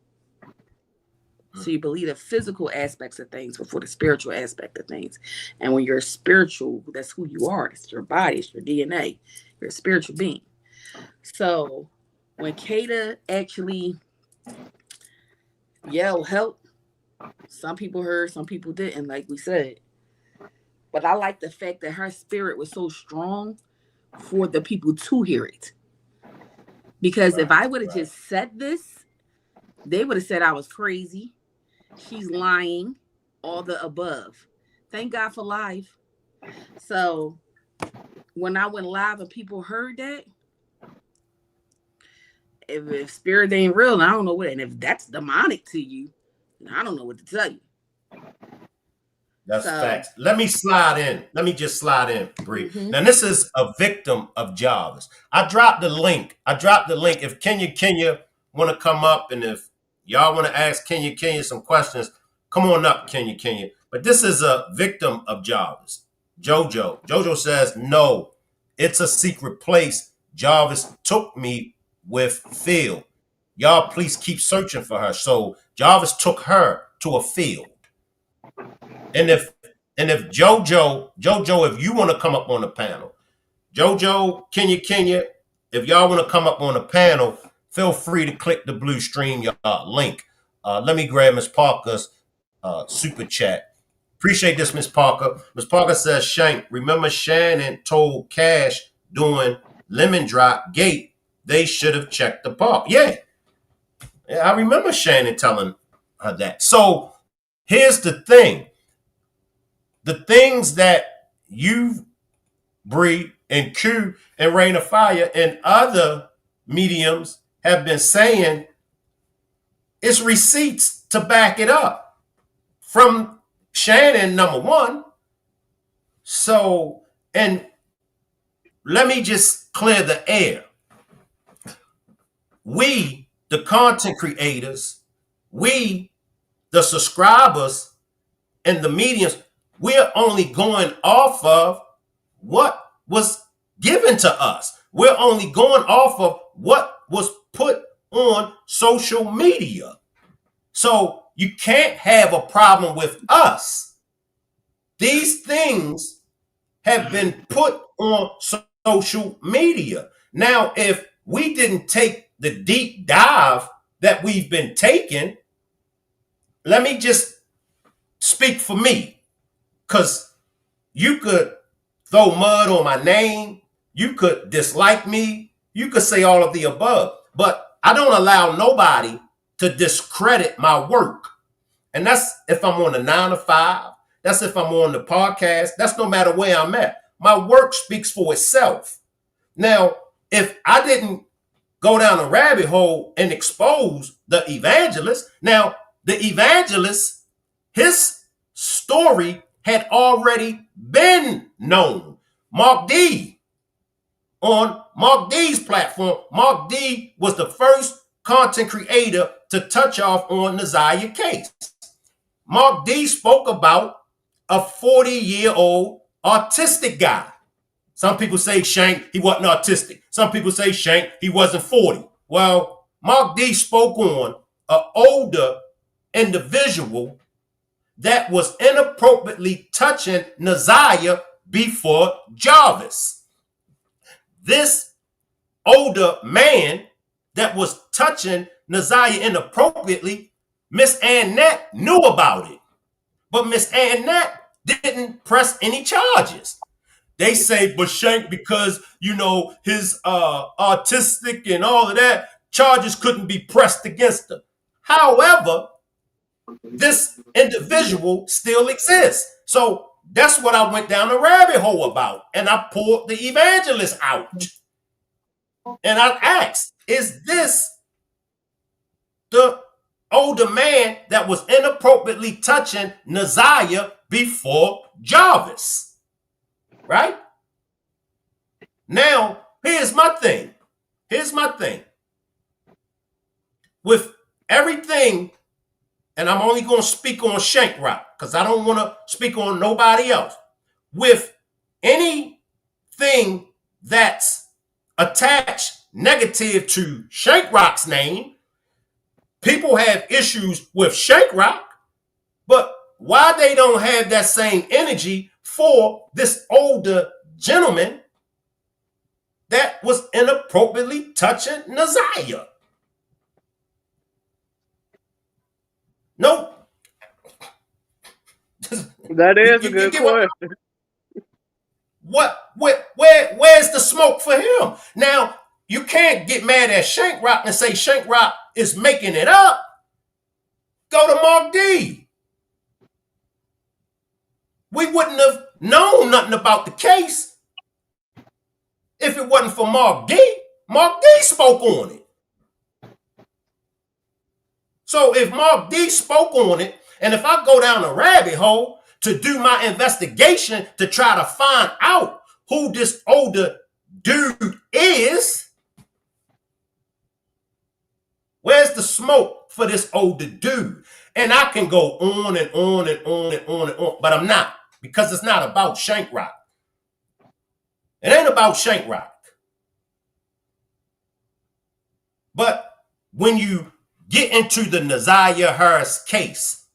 So you believe the physical aspects of things before the spiritual aspect of things. And when you're spiritual, that's who you are. It's your body, it's your DNA. You're a spiritual being. So when Kata actually yelled help, some people heard, some people didn't, like we said. But I like the fact that her spirit was so strong for the people to hear it. Because if I would have just said this, they would have said I was crazy. She's lying, all the above. Thank God for life. So when I went live and people heard that, if spirit ain't real, I don't know what, and if that's demonic to you, I don't know what to tell you. That's facts. Let me slide in. Let me just slide in, Bree. Mm-hmm. Now, this is a victim of Jarvis. I dropped the link. If Kenya want to come up, and if y'all want to ask Kenya some questions, come on up, Kenya. But this is a victim of Jarvis. Jojo says, no, it's a secret place. Jarvis took me with Phil. Y'all please keep searching for her. So Jarvis took her to a field. And if Jojo, if you want to come up on the panel, Jojo, Kenya, if y'all want to come up on the panel, feel free to click the blue stream link. Let me grab Miss Parker's super chat. Appreciate this, Miss Parker. Miss Parker says, Shank, remember Shannon told Cash doing Lemon Drop Gate, they should have checked the park. Yeah, I remember Shannon telling her that. So here's the thing. The things that you, Bree, and Q, and Rain of Fire, and other mediums have been saying, it's receipts to back it up from Shannon, number one. So, and let me just clear the air. We, the content creators, we, the subscribers, and the mediums, we're only going off of what was given to us. We're only going off of what was put on social media. So you can't have a problem with us. These things have been put on social media. Now, if we didn't take the deep dive that we've been taking, let me just speak for me. Because you could throw mud on my name, you could dislike me, you could say all of the above, but I don't allow nobody to discredit my work. And that's if I'm on the 9 to 5, that's if I'm on the podcast, that's no matter where I'm at. My work speaks for itself. Now, if I didn't go down a rabbit hole and expose the evangelist, now the evangelist, his story had already been known. Mark D, on Mark D's platform, Mark D was the first content creator to touch off on the Zaya case. Mark D spoke about a 40-year-old autistic guy. Some people say Shank, he wasn't autistic. Some people say Shank, he wasn't 40. Well, Mark D spoke on an older individual that was inappropriately touching Naziah before Jarvis. This older man that was touching Naziah inappropriately, Miss Annette knew about it. But Miss Annette didn't press any charges. They say, but Shank, because, you know, his autistic and all of that, charges couldn't be pressed against him. However, this individual still exists. So that's what I went down the rabbit hole about. And I pulled the evangelist out. And I asked, is this the older man that was inappropriately touching Naziah before Jarvis? Right? Now, here's my thing. With everything, and I'm only going to speak on Shank Rock because I don't want to speak on nobody else. With anything that's attached negative to Shank Rock's name, people have issues with Shank Rock, but why they don't have that same energy for this older gentleman that was inappropriately touching Naziah? No. That is a good question. Where's the smoke for him? Now, you can't get mad at Shank Rock and say Shank Rock is making it up. Go to Mark D. We wouldn't have known nothing about the case if it wasn't for Mark D. Mark D spoke on it. So if Mark D spoke on it, and if I go down a rabbit hole to do my investigation to try to find out who this older dude is, where's the smoke for this older dude? And I can go on and on and on and on and on, but I'm not, because it's not about Shank Rock. It ain't about Shank Rock. But when you get into the Naziah Harris case,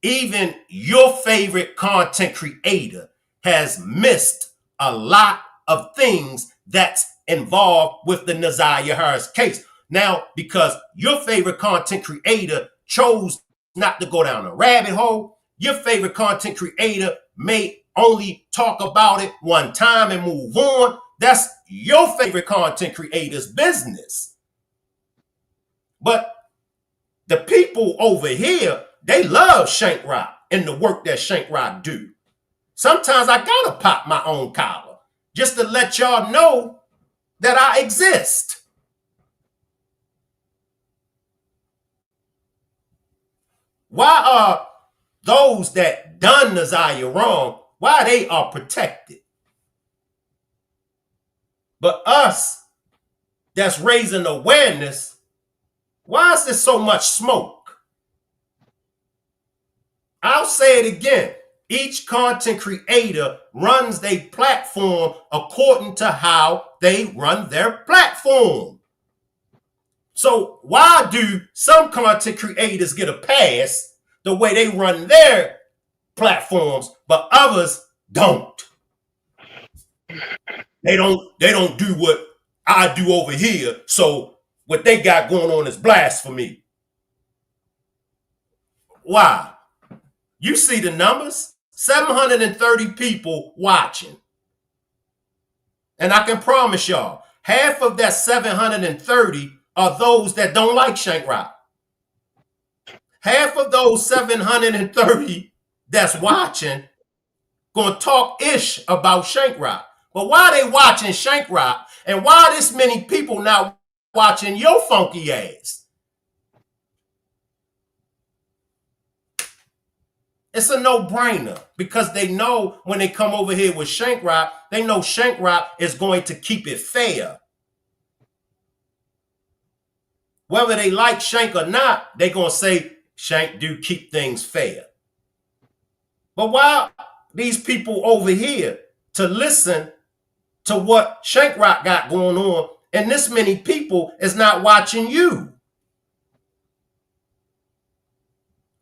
even your favorite content creator has missed a lot of things that's involved with the Naziah Harris case. Now, because your favorite content creator chose not to go down a rabbit hole, your favorite content creator may only talk about it one time and move on. That's your favorite content creator's business. But the people over here, they love Shank Rock and the work that Shank Rock do. Sometimes I gotta pop my own collar just to let y'all know that I exist. Why are those that done Naziah wrong, why they are protected? But us that's raising awareness, why is there so much smoke? I'll say it again. Each content creator runs their platform according to how they run their platform. So why do some content creators get a pass the way they run their platforms, but others don't? They don't do what I do over here, so what they got going on is blasphemy. Why? You see the numbers. 730 people watching. And I can promise y'all, half of that 730 are those that don't like Shank Rock. Half of those 730 that's watching gonna talk ish about Shank Rock. But why they watching Shank Rock, and why this many people not watching your funky ass? It's a no-brainer, because they know when they come over here with Shank Rock, they know Shank Rock is going to keep it fair. Whether they like Shank or not, they're going to say Shank do keep things fair. But why these people over here to listen to what Shank Rock got going on, and this many people is not watching you?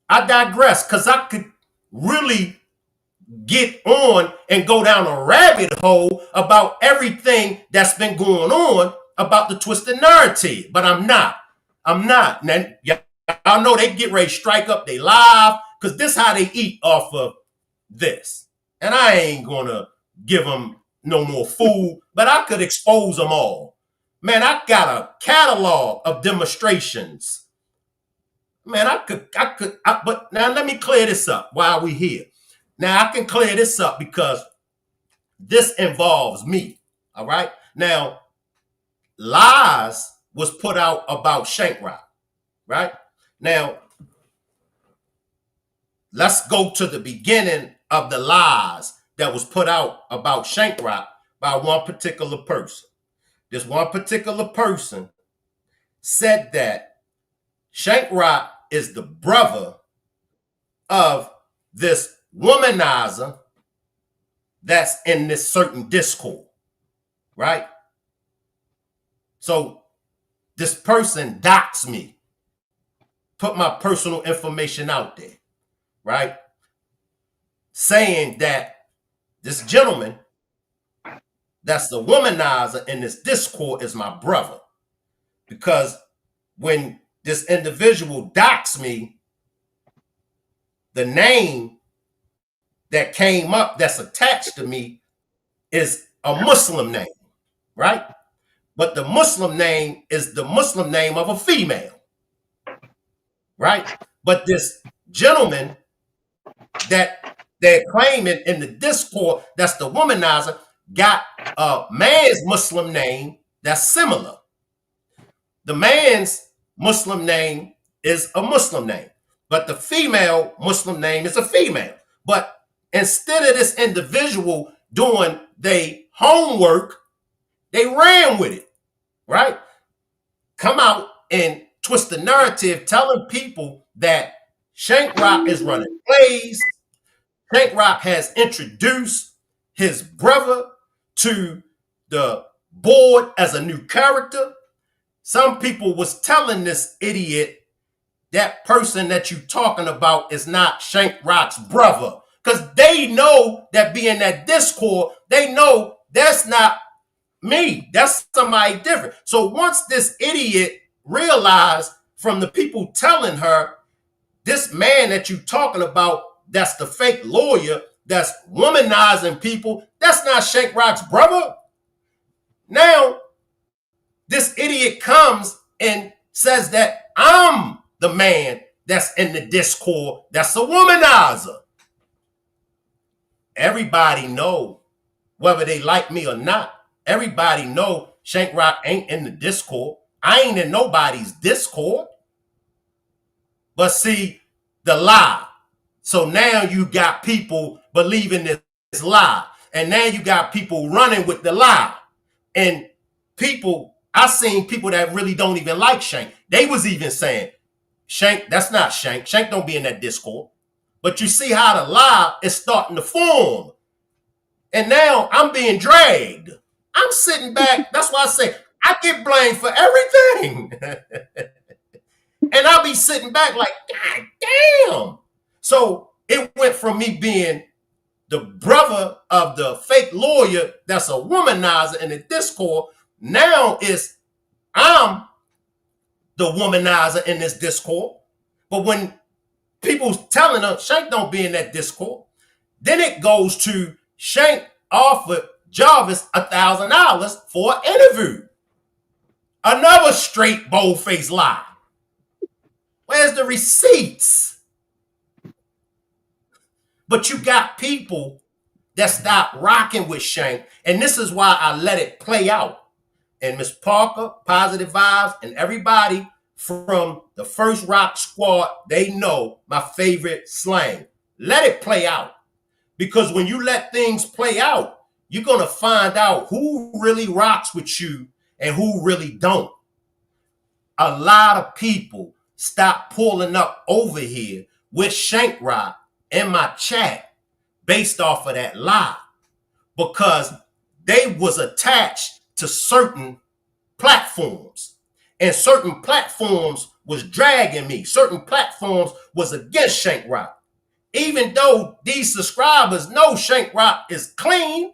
I digress, because I could really get on and go down a rabbit hole about everything that's been going on about the twisted narrative, but I'm not. And y'all know they get ready to strike up they live, because this how they eat off of this. And I ain't gonna give them no more food, but I could expose them all. Man, I got a catalog of demonstrations. Man, but now let me clear this up while we here. Now I can clear this up because this involves me. All right. Now, lies was put out about Shank Rock. Right. Now, let's go to the beginning of the lies that was put out about Shank Rock by one particular person. This one particular person said that Shank Rock is the brother of this womanizer that's in this certain Discord, right? So this person doxed me, put my personal information out there, right? Saying that this gentleman that's the womanizer in this Discord is my brother. Because when this individual doxed me, the name that came up that's attached to me is a Muslim name, right? But the Muslim name is the Muslim name of a female, right? But this gentleman that they're claiming in the Discord, that's the womanizer, got a man's Muslim name that's similar. The man's Muslim name is a Muslim name, but the female Muslim name is a female. But instead of this individual doing their homework, they ran with it, right? Come out and twist the narrative, telling people that Shank Rock is running plays. Shank Rock has introduced his brother to the board as a new character. Some people was telling this idiot, that person that you talking about is not Shank Rock's brother. Because they know that being that Discord, they know that's not me. That's somebody different. So once this idiot realized from the people telling her, this man that you talking about, that's the fake lawyer, that's womanizing people, that's not Shank Rock's brother. Now, this idiot comes and says that I'm the man that's in the Discord that's a womanizer. Everybody know, whether they like me or not, everybody know Shank Rock ain't in the Discord. I ain't in nobody's Discord. But see, the lie. So now you got people believing this lie. And now you got people running with the lie. And people, I seen people that really don't even like Shank. They was even saying, Shank, that's not Shank. Shank don't be in that Discord. But you see how the lie is starting to form. And now I'm being dragged. I'm sitting back. That's why I say I get blamed for everything. And I'll be sitting back like, God damn. So it went from me being the brother of the fake lawyer that's a womanizer in the Discord. Now I'm the womanizer in this Discord. But when people's telling her, Shank don't be in that Discord, Then it goes to Shank offered Jarvis $1,000 for an interview. Another straight bold-faced lie. Where's the receipts? But you got people that stopped rocking with Shank, and this is why I let it play out. And Miss Parker, Positive Vibes, and everybody from the First Rock Squad, they know my favorite slang. Let it play out. Because when you let things play out, you're going to find out who really rocks with you and who really don't. A lot of people stop pulling up over here with Shank Rock in my chat based off of that lie, because they was attached to certain platforms, and certain platforms was dragging me. Certain platforms was against Shank Rock. Even though these subscribers know Shank Rock is clean,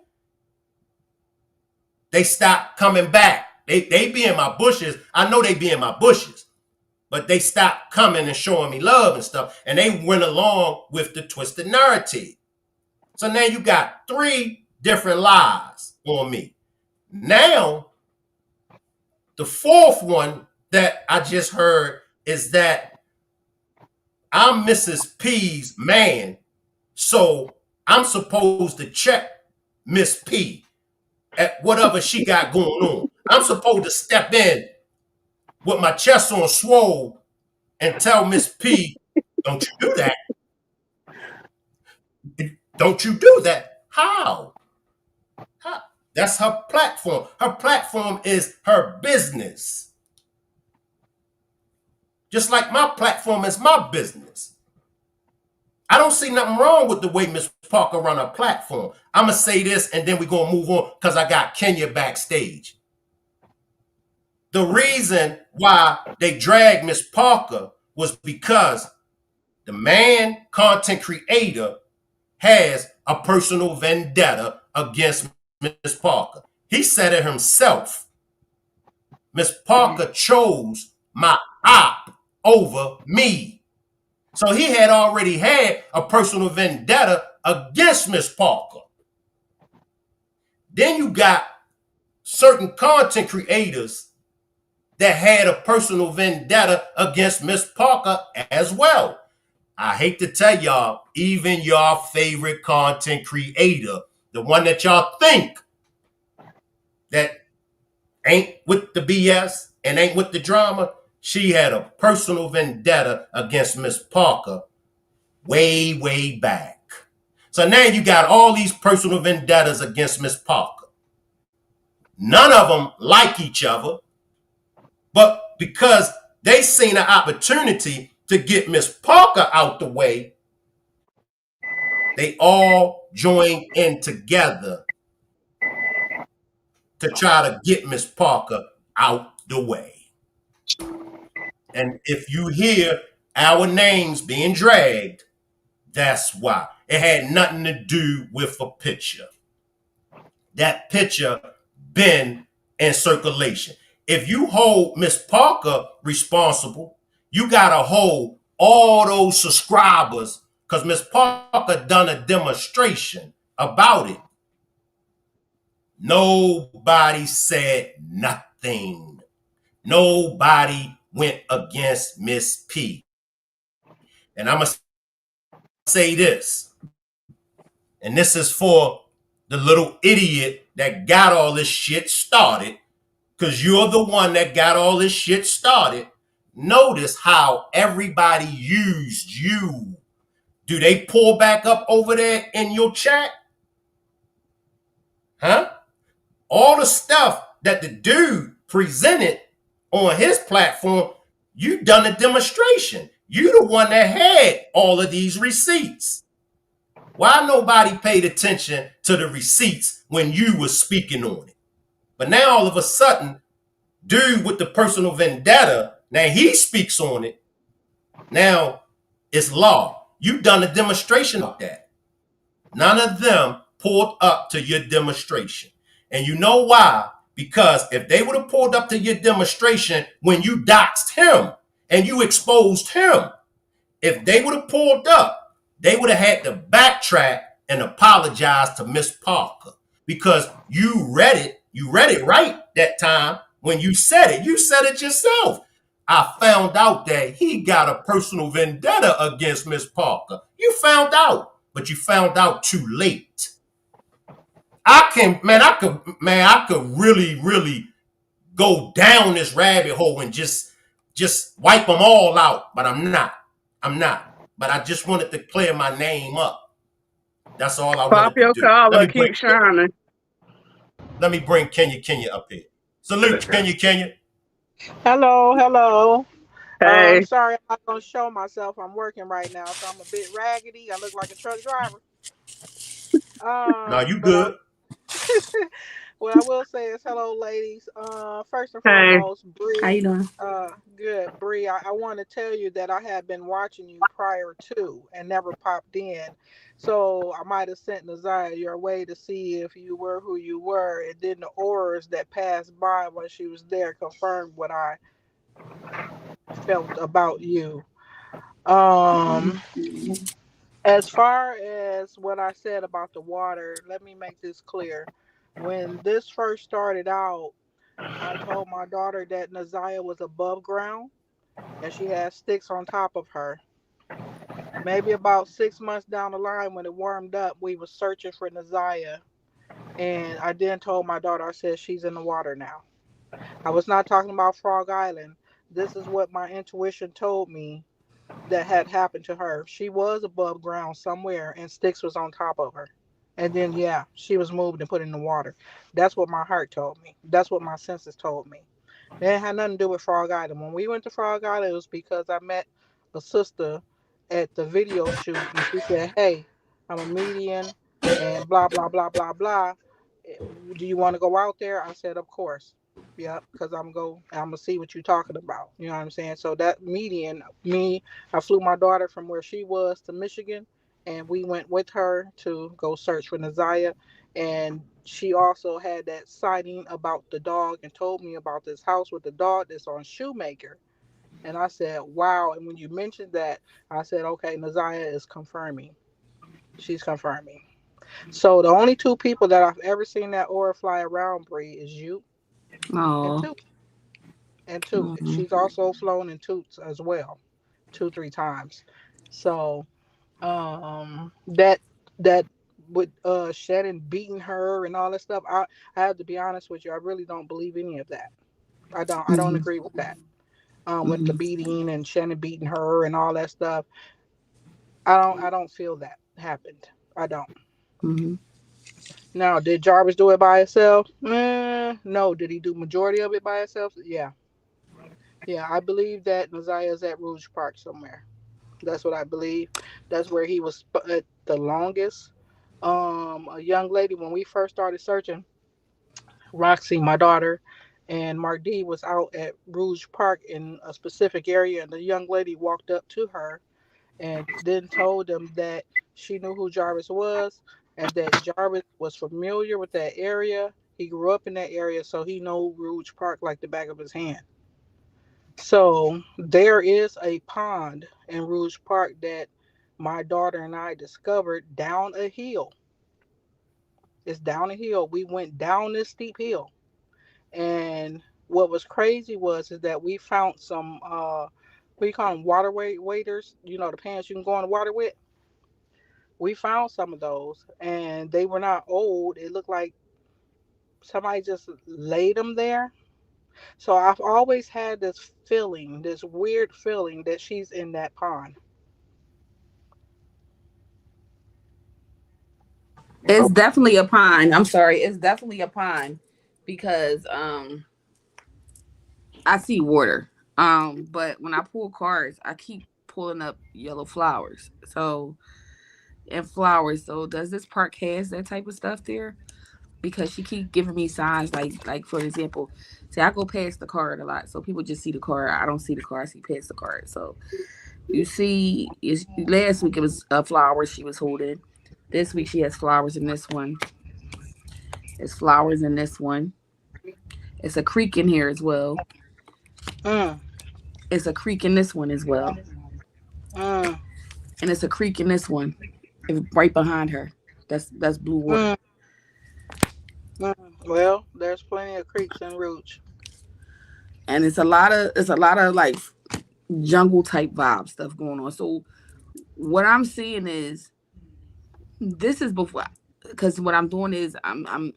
they stopped coming back. They be in my bushes. I know they be in my bushes, but they stopped coming and showing me love and stuff, and they went along with the twisted narrative. So now you got 3 different lies on me. Now, the 4th one that I just heard is that I'm Mrs. P's man, so I'm supposed to check Miss P at whatever she got going on. I'm supposed to step in with my chest on swole and tell Miss P, don't you do that. Don't you do that. How? That's her platform. Her platform is her business. Just like my platform is my business. I don't see nothing wrong with the way Miss Parker run her platform. I'm going to say this and then we're going to move on because I got Kenya backstage. The reason why they dragged Miss Parker was because the man, content creator, has a personal vendetta against Miss Parker. He said it himself. Miss Parker chose my op over me. So he had already had a personal vendetta against Miss Parker. Then you got certain content creators that had a personal vendetta against Miss Parker as well. I hate to tell y'all, even your favorite content creator, the one that y'all think that ain't with the BS and ain't with the drama, she had a personal vendetta against Miss Parker way, way back. So now you got all these personal vendettas against Miss Parker. None of them like each other, but because they seen an opportunity to get Miss Parker out the way, they all joined in together to try to get Miss Parker out the way. And if you hear our names being dragged, that's why. It had nothing to do with a picture. That picture been in circulation. If you hold Miss Parker responsible, you got to hold all those subscribers, because Miss Parker done a demonstration about it. Nobody said nothing. Nobody went against Miss P. And I'm going to say this, and this is for the little idiot that got all this shit started, because you're the one that got all this shit started. Notice how everybody used you. Do they pull back up over there in your chat? Huh? All the stuff that the dude presented on his platform, you done a demonstration. You the one that had all of these receipts. Why nobody paid attention to the receipts when you was speaking on it? But now all of a sudden, dude with the personal vendetta, now he speaks on it. Now it's law. You done a demonstration of that. None of them pulled up to your demonstration. And you know why? Because if they would have pulled up to your demonstration when you doxed him and you exposed him, if they would have pulled up, they would have had to backtrack and apologize to Miss Parker because you read it right that time when you said it. You said it yourself. I found out that he got a personal vendetta against Miss Parker. You found out, but you found out too late. I could really go down this rabbit hole and just wipe them all out, but I'm not. But I just wanted to clear my name up. That's all I Pop wanted your to do. collar, keep shining. Let me bring Kenya up here. Salute, Kenya. Hello. Hey. Sorry, I'm not gonna show myself. I'm working right now, so I'm a bit raggedy. I look like a truck driver. No, you good. What I will say is hello, ladies. First and Hey. foremost, Bree. How you doing? Good, Bree. I want to tell you that I had been watching you prior to and never popped in. So I might have sent Naziah your way to see if you were who you were, and then the auras that passed by when she was there confirmed what I felt about you. As far as what I said about the water, let me make this clear. When this first started out, I told my daughter that Naziah was above ground and she had sticks on top of her. Maybe about 6 months down the line when it warmed up, we were searching for Naziah. And I then told my daughter, I said, she's in the water now. I was not talking about Frog Island. This is what my intuition told me that had happened to her. She was above ground somewhere and sticks was on top of her. And then, yeah, she was moved and put in the water. That's what my heart told me. That's what my senses told me. It had nothing to do with Frog Island. When we went to Frog Island, it was because I met a sister at the video shoot. And she said, hey, I'm a medium and blah, blah, blah, blah, blah. Do you want to go out there? I said, of course. Yeah, because I'm gonna see what you're talking about. You know what I'm saying? So that median, I flew my daughter from where she was to Michigan, and we went with her to go search for Naziah. And she also had that sighting about the dog and told me about this house with the dog that's on Shoemaker. And I said, wow. And when you mentioned that, I said, okay, Naziah is confirming. She's confirming. So the only two people that I've ever seen that aura fly around, Bree, is you. Oh. And Toot. She's also flown in Toots as well, 2-3 times. So that with Shannon beating her and all that stuff, I have to be honest with you, I really don't believe any of that. I don't agree with that. With the beating and Shannon beating her and all that stuff. I don't feel that happened. I don't. Now, did Jarvis do it by himself? No. Did he do majority of it by himself? Yeah. I believe that Naziah is at Rouge Park somewhere. That's what I believe. That's where he was at the longest. A young lady, when we first started searching, Roxy, my daughter, and Mark D was out at Rouge Park in a specific area, and the young lady walked up to her and then told them that she knew who Jarvis was and that Jarvis was familiar with that area. He grew up in that area, so he knew Rouge Park like the back of his hand. So there is a pond in Rouge Park that my daughter and I discovered down a hill. It's down a hill. We went down this steep hill. And what was crazy is that we found some, we call them water waders, the pants you can go on the water with. We found some of those, and they were not old. It looked like somebody just laid them there. So I've always had this weird feeling that she's in that pond. It's definitely a pond. I'm sorry. It's definitely a pond because I see water. But when I pull cards, I keep pulling up yellow flowers. So does this park has that type of stuff there? Because she keep giving me signs like for example, say I go past the card a lot, so people just see the card. I don't see the card. I see past the card. So you see, last week it was flowers she was holding. This week she has flowers in this one. There's flowers in this one. It's a creek in here as well. It's a creek in this one as well. And it's a creek in this one, right behind her. That's blue water. Well, there's plenty of creeks in Rouge. And it's a lot of like jungle type vibe stuff going on. So what I'm seeing is this is before, because what I'm doing is I'm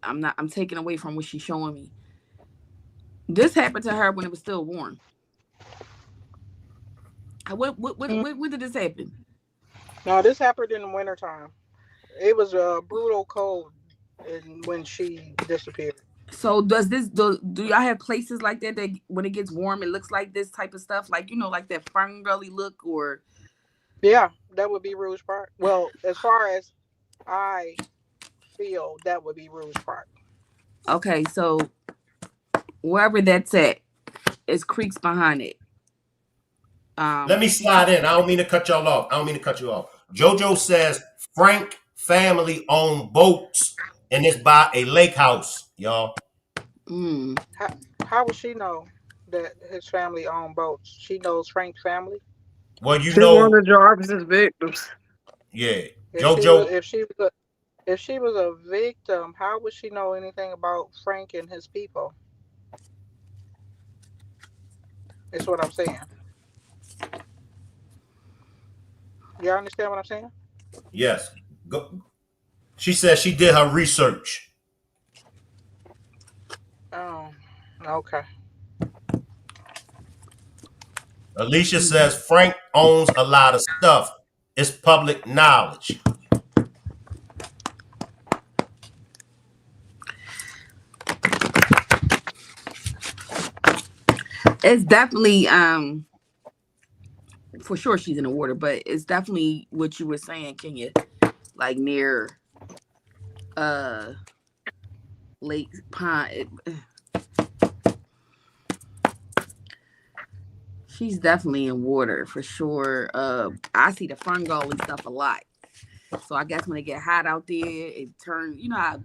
taking away from what she's showing me. This happened to her when it was still warm. When did this happen? No, this happened in the wintertime. It was a brutal cold when she disappeared. So do y'all have places like that when it gets warm it looks like this type of stuff, like like that Fern Gully look? Or yeah, that would be Rouge Park. Well, as far as I feel, that would be Rouge Park. Okay, so wherever that's at, it's creeks behind it. Let me slide in. I don't mean to cut y'all off. JoJo says Frank family owned boats and it's by a lake house, y'all. How would she know that his family owned boats? She knows Frank's family. Well, She's one of Jarvis's victims. Yeah, JoJo. If she was a victim, how would she know anything about Frank and his people? That's what I'm saying. You understand what I'm saying? Yes. She said she did her research. Oh, okay. Alicia says Frank owns a lot of stuff. It's public knowledge. It's definitely for sure she's in the water, but it's definitely what you were saying, Kenya, like near Lake Pond. She's definitely in water for sure. I see the Fern Gully stuff a lot. So I guess when they get hot out there, it turns, how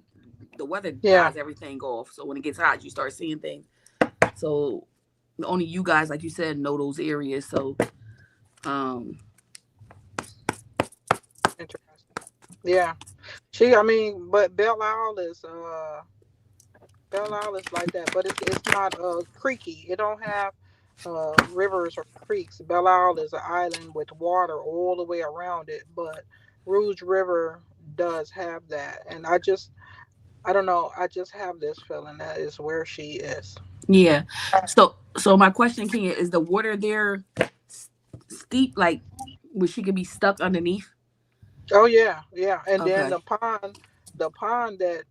the weather dries everything off. So when it gets hot, you start seeing things. So only you guys, like you said, know those areas. So interesting. Yeah. But Belle Isle is like that, but it's not creaky. It don't have rivers or creeks. Belle Isle is an island with water all the way around it, but Rouge River does have that. And I don't know, I just have this feeling that is where she is. Yeah. So my question, Kenya, is the water there steep, like where she could be stuck underneath? Oh yeah. And Okay. then the pond that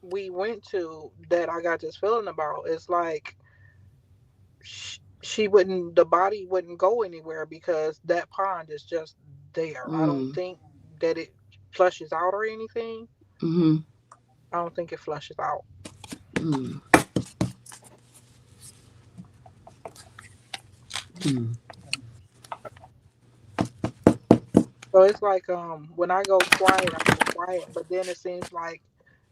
we went to, that I got this feeling about, is like the body wouldn't go anywhere because that pond is just there. I don't think that it flushes out or anything. Mm-hmm. I don't think it flushes out. So it's like when I go quiet, I go quiet, but then it seems like,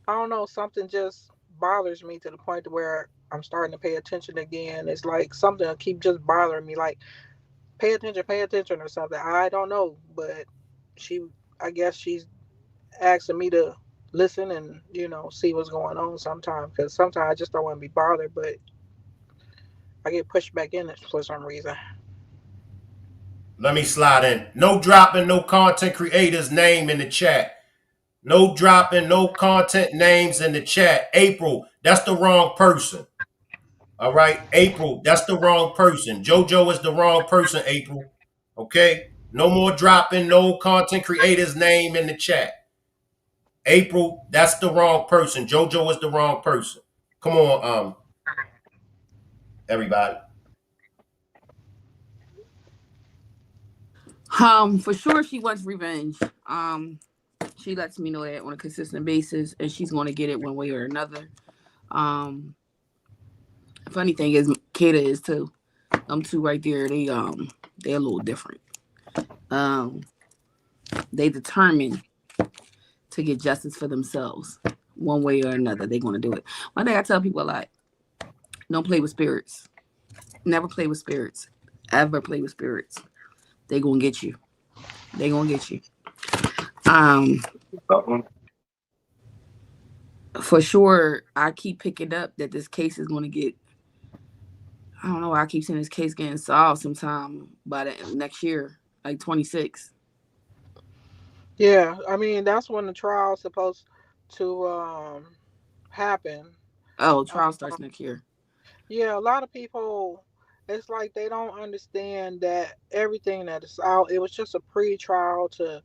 I don't know, something just bothers me to the point to where I'm starting to pay attention again. It's like something will keep just bothering me, like pay attention or something. I don't know, but I guess she's asking me to listen and see what's going on sometimes, because sometimes I just don't want to be bothered, but I get pushed back in it for some reason. Let me slide in. No dropping no content creators name in the chat. No dropping no content names in the chat. April, that's the wrong person. All right, April, that's the wrong person. JoJo is the wrong person, April. Okay? No more dropping no content creators name in the chat. April, that's the wrong person. JoJo is the wrong person. Come on, everybody. For sure she wants revenge. She lets me know that on a consistent basis, and she's going to get it one way or another. Funny thing is, Kata is too. Them two right there, they're a little different. They determined to get justice for themselves one way or another. They're going to do it. One thing I tell people a lot: don't play with spirits. Never play with spirits. Ever play with spirits. They're going to get you. They're going to get you. for sure, I keep picking up that this case is going to get. I don't know. I keep seeing this case getting solved sometime by the next year, like 26. Yeah, I mean that's when the trial's supposed to happen. Oh, Uh, trial starts next year. yeah, a lot of people, it's like they don't understand that everything that is out. It was just a pre-trial to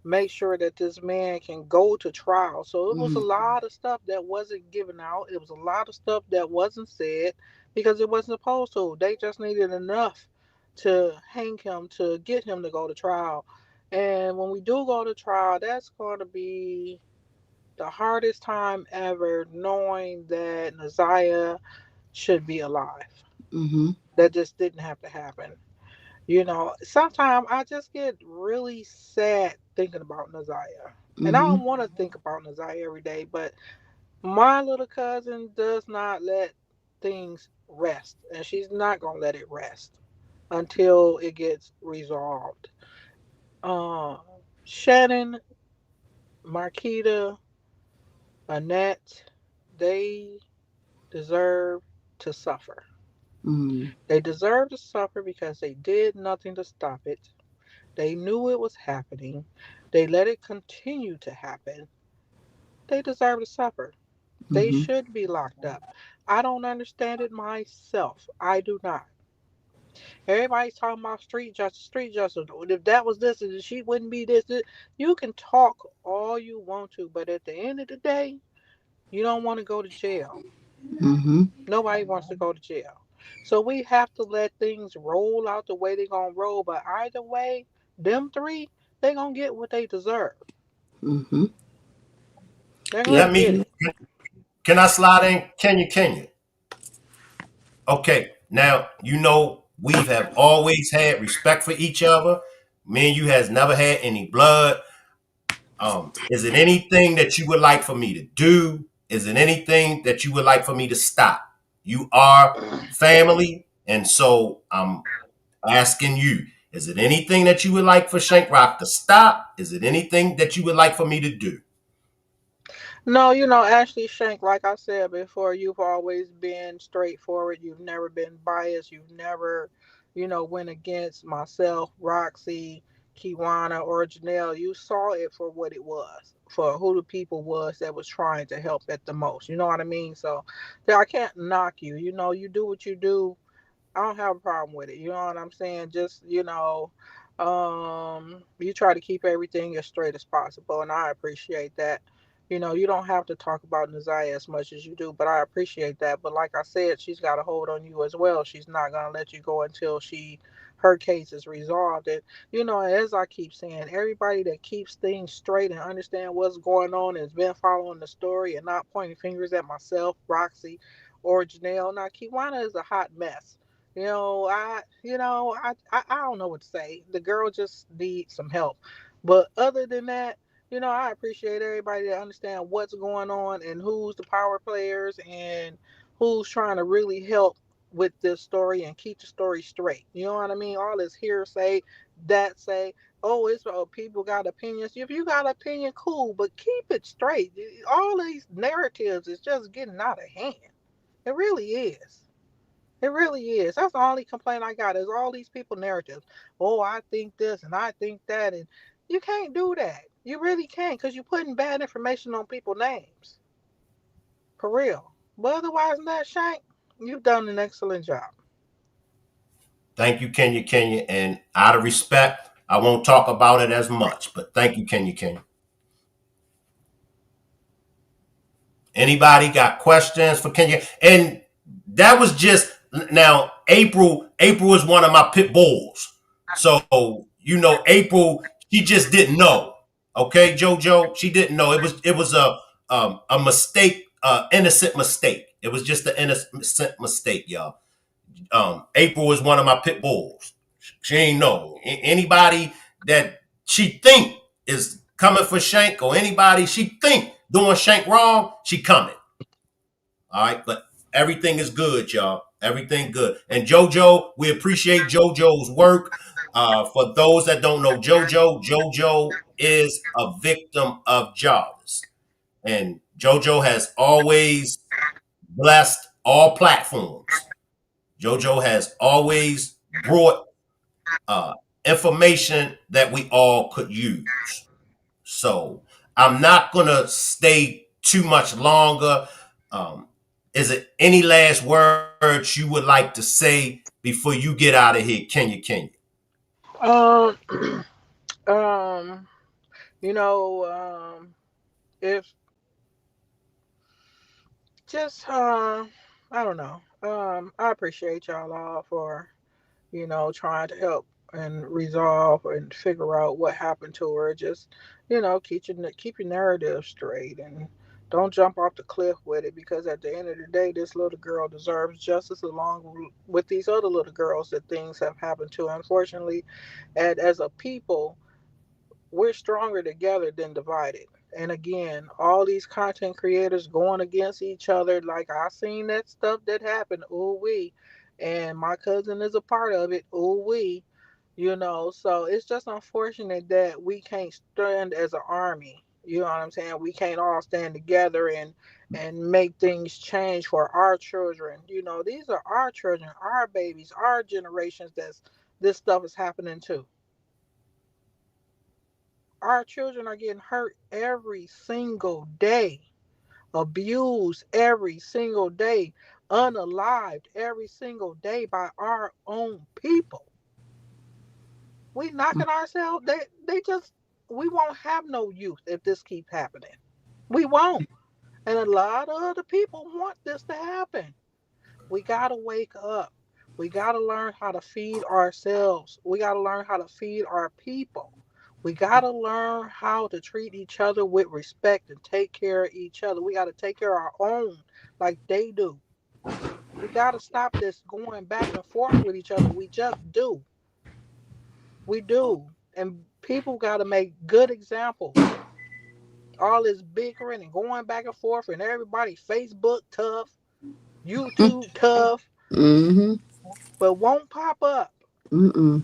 make sure that this man can go to trial. So it was a Hmm. lot of stuff that wasn't given out. It was a lot of stuff that wasn't said because it wasn't supposed to. They just needed enough to hang him to get him to go to trial. And when we do go to trial, that's going to be the hardest time ever knowing that Naziah should be alive. Hmm. That just didn't have to happen. You know, sometimes I just get really sad thinking about Naziah. And I Hmm. don't want to think about Naziah every day, but my little cousin does not let things rest. And she's not going to let it rest until it gets resolved. Uh, Shannon, Marquita, Annette, they deserve to suffer. Hmm. They deserve to suffer because they did nothing to stop it. They knew it was happening. They let it continue to happen. They deserve to suffer. They Hmm. should be locked up. I don't understand it myself. I do not. Everybody's talking about street justice, street justice. If that was this, she wouldn't be this. You can talk all you want to, but at the end of the day, you don't want to go to jail. Hmm. Nobody wants to go to jail. So we have to let things roll out the way they're going to roll. But either way, them three, they're going to get what they deserve. Hmm. They're going Yeah. to Let get me, it. can I slide in? Kenya. Okay. Now, we have always had respect for each other. Me and you has never had any blood. Is it anything that you would like for me to do? Is it anything that you would like for me to stop? You are family. And so I'm asking you, is it anything that you would like for Shank Rock to stop? Is it anything that you would like for me to do? No, Ashley Shank, like I said before, you've always been straightforward. You've never been biased. You've never, went against myself, Roxy, Kiwana, or Janelle. You saw it for what it was, for who the people was that was trying to help at the most. You know what I mean? So, yeah, I can't knock you. You do what you do. I don't have a problem with it. You know what I'm saying? Just, you try to keep everything as straight as possible, and I appreciate that. You don't have to talk about Naziah as much as you do, but I appreciate that. But like I said, she's got a hold on you as well. She's not gonna let you go until her case is resolved. And as I keep saying, everybody that keeps things straight and understand what's going on and has been following the story and not pointing fingers at myself, Roxy, or Janelle. Now, Kiwana is a hot mess. I don't know what to say. The girl just needs some help. But other than that, I appreciate everybody that understand what's going on and who's the power players and who's trying to really help with this story and keep the story straight. You know what I mean? All this hearsay, that say, oh, it's people got opinions. If you got opinion, cool, but keep it straight. All these narratives is just getting out of hand. It really is. It really is. That's the only complaint I got is all these people narratives. Oh, I think this and I think that, and you can't do that. You really can't because you're putting bad information on people's names. For real. But otherwise than that, Shank, you've done an excellent job. Thank you, Kenya. And out of respect, I won't talk about it as much, but thank you, Kenya. Anybody got questions for Kenya? And that was just now April is one of my pit bulls. So, April, she just didn't know. Okay, JoJo, she didn't know. It was a mistake, innocent mistake. It was just an innocent mistake, y'all. April is one of my pit bulls. She ain't know. Anybody that she think is coming for Shank or anybody she think doing Shank wrong, she coming. All right, but everything is good, y'all. Everything good. And JoJo, we appreciate JoJo's work. For those that don't know JoJo is a victim of Jarvis. And JoJo has always blessed all platforms. JoJo has always brought information that we all could use. So I'm not going to stay too much longer. Is it any last words you would like to say before you get out of here, Kenya? Um, um, if just I don't know. I appreciate y'all all for trying to help and resolve and figure out what happened to her. Just keep your narrative straight and don't jump off the cliff with it, because at the end of the day, this little girl deserves justice along with these other little girls that things have happened to. Unfortunately, and as a people, we're stronger together than divided. And again, all these content creators going against each other, like I seen that stuff that happened, ooh wee. And my cousin is a part of it, ooh wee. So it's just unfortunate that we can't stand as an army. You know what I'm saying? We can't all stand together and make things change for our children. These are our children, our babies, our generations that's this stuff is happening to. Our children are getting hurt every single day, abused every single day, unalived every single day by our own people. We knocking ourselves. We won't have no youth if this keeps happening. We won't. And a lot of other people want this to happen. We gotta wake up. We gotta learn how to feed ourselves. We gotta learn how to feed our people. We gotta learn how to treat each other with respect and take care of each other. We gotta take care of our own like they do. We gotta stop this going back and forth with each other. We just do. We do. And people gotta make good examples. All this bickering and going back and forth, and everybody Facebook tough, YouTube tough, Mm-hmm. but won't pop up. Mm-mm.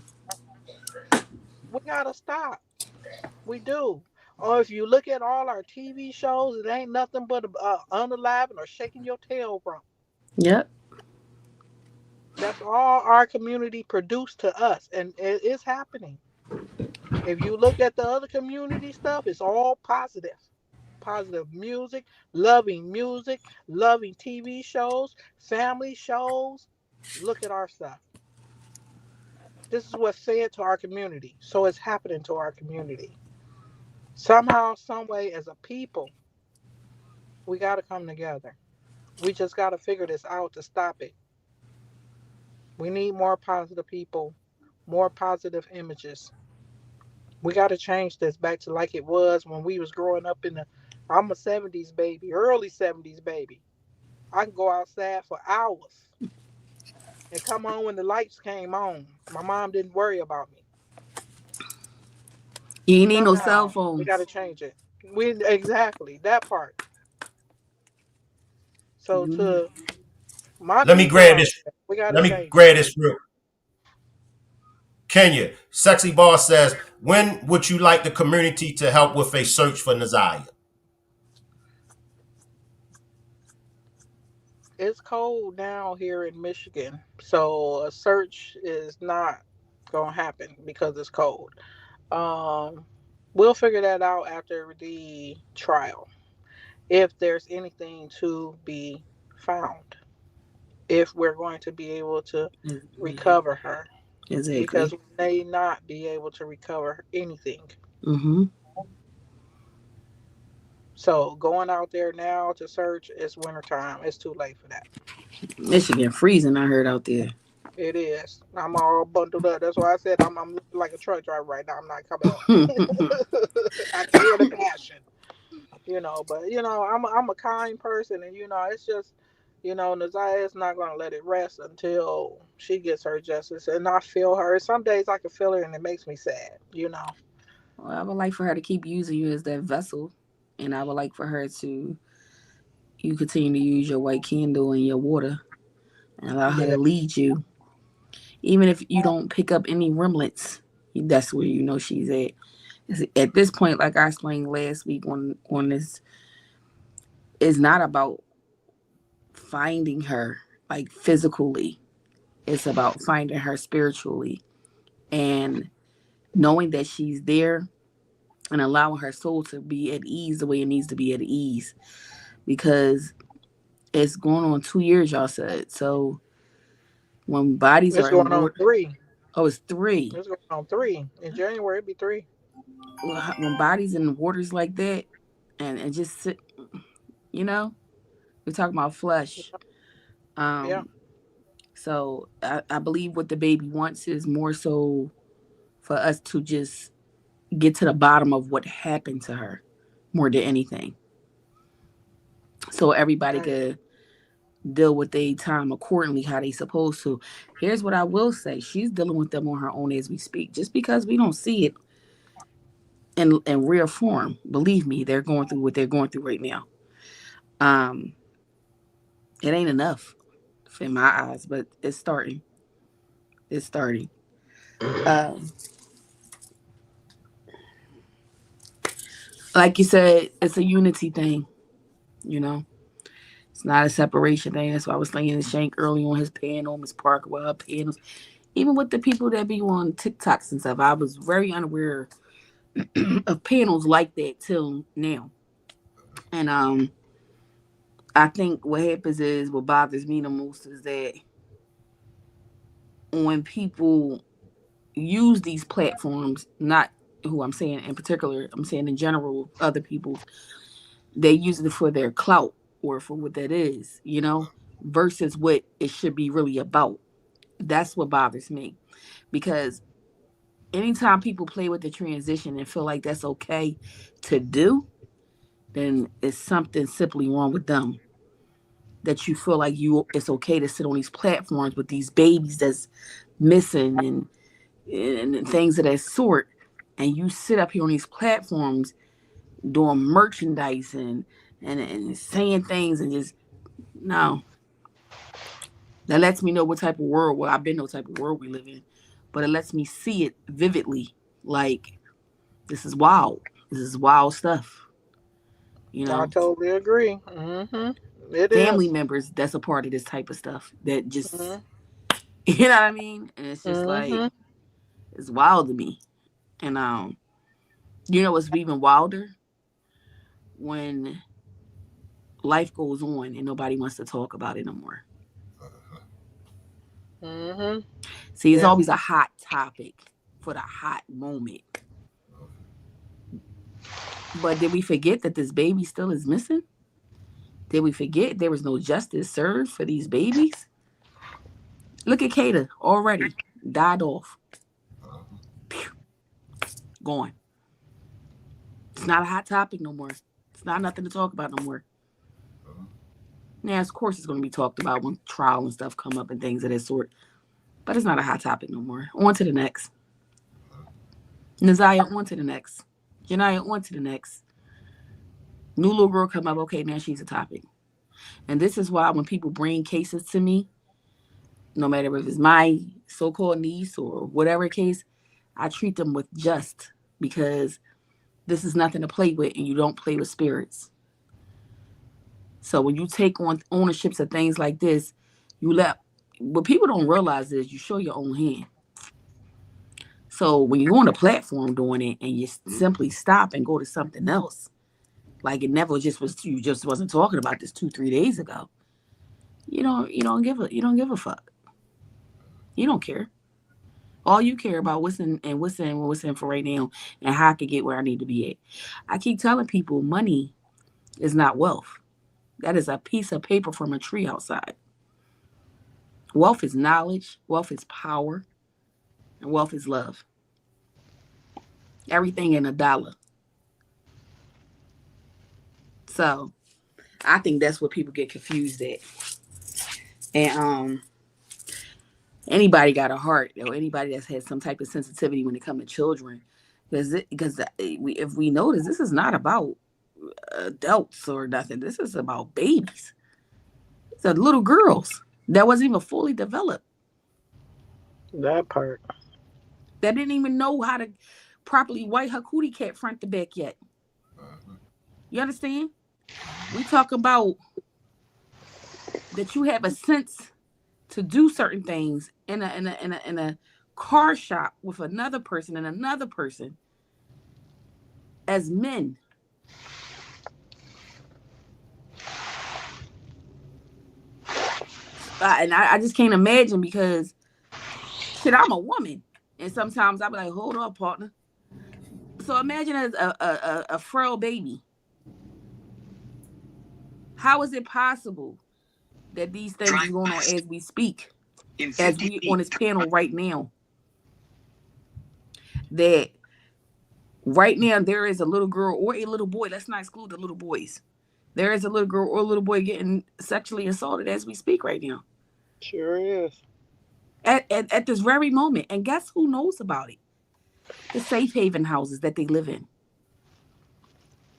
We gotta stop. We do. Or if you look at all our TV shows, it ain't nothing but unaliving or shaking your tail from. Yep. That's all our community produced to us, and it is happening. If you look at the other community stuff, it's all positive. Positive music, loving TV shows, family shows. Look at our stuff. This is what's fed to our community. So it's happening to our community. Somehow, some way, as a people, we got to come together. We just got to figure this out to stop it. We need more positive people, more positive images. We got to change this back to like it was when we was growing up I'm a 70s baby, early 70s baby. I can go outside for hours and come on when the lights came on. My mom didn't worry about me. You ain't need no cell Somehow, we got phones. to change it. Exactly that part. So You to my Let me people grab out this. there, we got to Let me change it. grab this real. Kenya, Sexy Boss says, when would you like the community to help with a search for Naziah? It's cold now here in Michigan, so a search is not gonna happen because it's cold. Um, we'll figure that out after the trial, if there's anything to be found, if we're going to be able to recover her, because exactly. we may not be able to recover anything. Mm-hmm. So going out there now to search, it's wintertime. It's too late for that. Michigan freezing, I heard out there. It is. I'm all bundled up. That's why I said I'm looking like a truck driver right now. I'm not coming up. I can hear the passion, But I'm a kind person, and it's just, Naziah is not gonna let it rest until she gets her justice, and I feel her. Some days I can feel her, and it makes me sad. Well, I would like for her to keep using you as that vessel, and I would like for her to you continue to use your white candle and your water and allow her Yeah, to lead you. Even if you don't pick up any remnants, that's where you know she's at. At this point, like I explained last week on this it's not about finding her like physically. It's about finding her spiritually and knowing that she's there and allowing her soul to be at ease the way it needs to be at ease. Because it's going on 2 years, y'all said. So when bodies It's are in going on water, 3. oh, it's 3. It's going on 3. In January, it'd be 3. When bodies in waters like that, and just sit, we're talking about flesh. Yeah. So I believe what the baby wants is more so for us to just get to the bottom of what happened to her more than anything. So everybody Right. could deal with their time accordingly how they supposed to. Here's what I will say. She's dealing with them on her own as we speak. Just because we don't see it in real form, believe me, they're going through what they're going through right now. It ain't enough in my eyes, but it's starting. It's starting. Like you said, it's a unity thing, you know. It's not a separation thing. That's why I was saying to Shank early on his panel, Miss Parker with her panels. Even with the people that be on TikToks and stuff, I was very unaware of panels like that till now. And I think what happens is what bothers me the most is that when people use these platforms, not who I'm saying in particular, I'm saying in general, other people, they use it for their clout or for what that is, versus what it should be really about. That's what bothers me. Because anytime people play with the transition and feel like that's okay to do, then it's something simply wrong with them. That you feel like it's okay to sit on these platforms with these babies that's missing and things of that sort, and you sit up here on these platforms doing merchandise and saying things and just no. That lets me know what type of world. Well, I've been no type of world we live in, but it lets me see it vividly. Like this is wild. This is wild stuff. I totally agree. It Family is. members that's a part of this type of stuff. That just Mm-hmm. you know what I mean. And it's just like Mm-hmm. it's wild to me. And what's even wilder when life goes on and nobody wants to talk about it no more. Mm-hmm. See, it's Yeah. always a hot topic for the hot moment. But did we forget that this baby still is missing? Did we forget there was no justice served for these babies? Look at Kata already died off. Pew. Gone. It's not a hot topic no more. It's not nothing to talk about no more. Now, of course, it's going to be talked about when trial and stuff come up and things of that sort. But it's not a hot topic no more. On to the next. Naziah, on to the next. Janiyah, on to the next. New little girl come up. Okay, now she's a topic. And this is why when people bring cases to me, no matter if it's my so-called niece or whatever case, I treat them with just because this is nothing to play with and you don't play with spirits. So when you take on ownerships of things like this, what people don't realize is you show your own hand. So when you're on a platform doing it and you simply stop and go to something else, like it never just was, you just wasn't talking about this 2-3 days ago. You don't give a fuck. You don't care. All you care about what's in for right now and how I can get where I need to be at. I keep telling people money is not wealth. That is a piece of paper from a tree outside. Wealth is knowledge, wealth is power, and wealth is love. Everything in a dollar. So I think that's what people get confused at. And anybody got a heart or anybody that's had some type of sensitivity when it comes to children, because if we notice, this is not about adults or nothing. This is about babies. It's little girls that wasn't even fully developed. That part. That didn't even know how to properly wipe her cootie cat front to back yet. You understand? We talk about that you have a sense to do certain things in a car shop with another person and another person as men. And I just can't imagine because shit, I'm a woman. And sometimes I'll be like, hold on, partner. So imagine as a frail baby. How is it possible that these things is going on as we speak, as we on this panel right now? That right now there is a little girl or a little boy, let's not exclude the little boys. There is a little girl or a little boy getting sexually assaulted as we speak right now. Sure is. At this very moment. And guess who knows about it? The safe haven houses that they live in.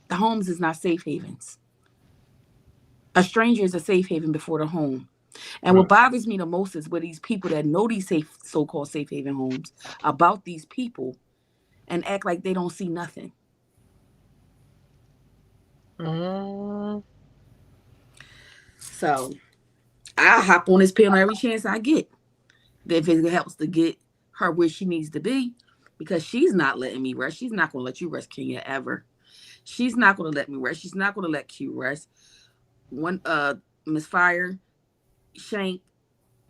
The homes is not safe havens. A stranger is a safe haven before the home. And what bothers me the most is where these people that know these so-called safe haven homes about these people and act like they don't see nothing. So I hop on this panel every chance I get. If it helps to get her where she needs to be, because she's not letting me rest. She's not going to let you rest, Kenya, ever. She's not going to let me rest. She's not going to let Q rest. One, Miss Fire, Shank,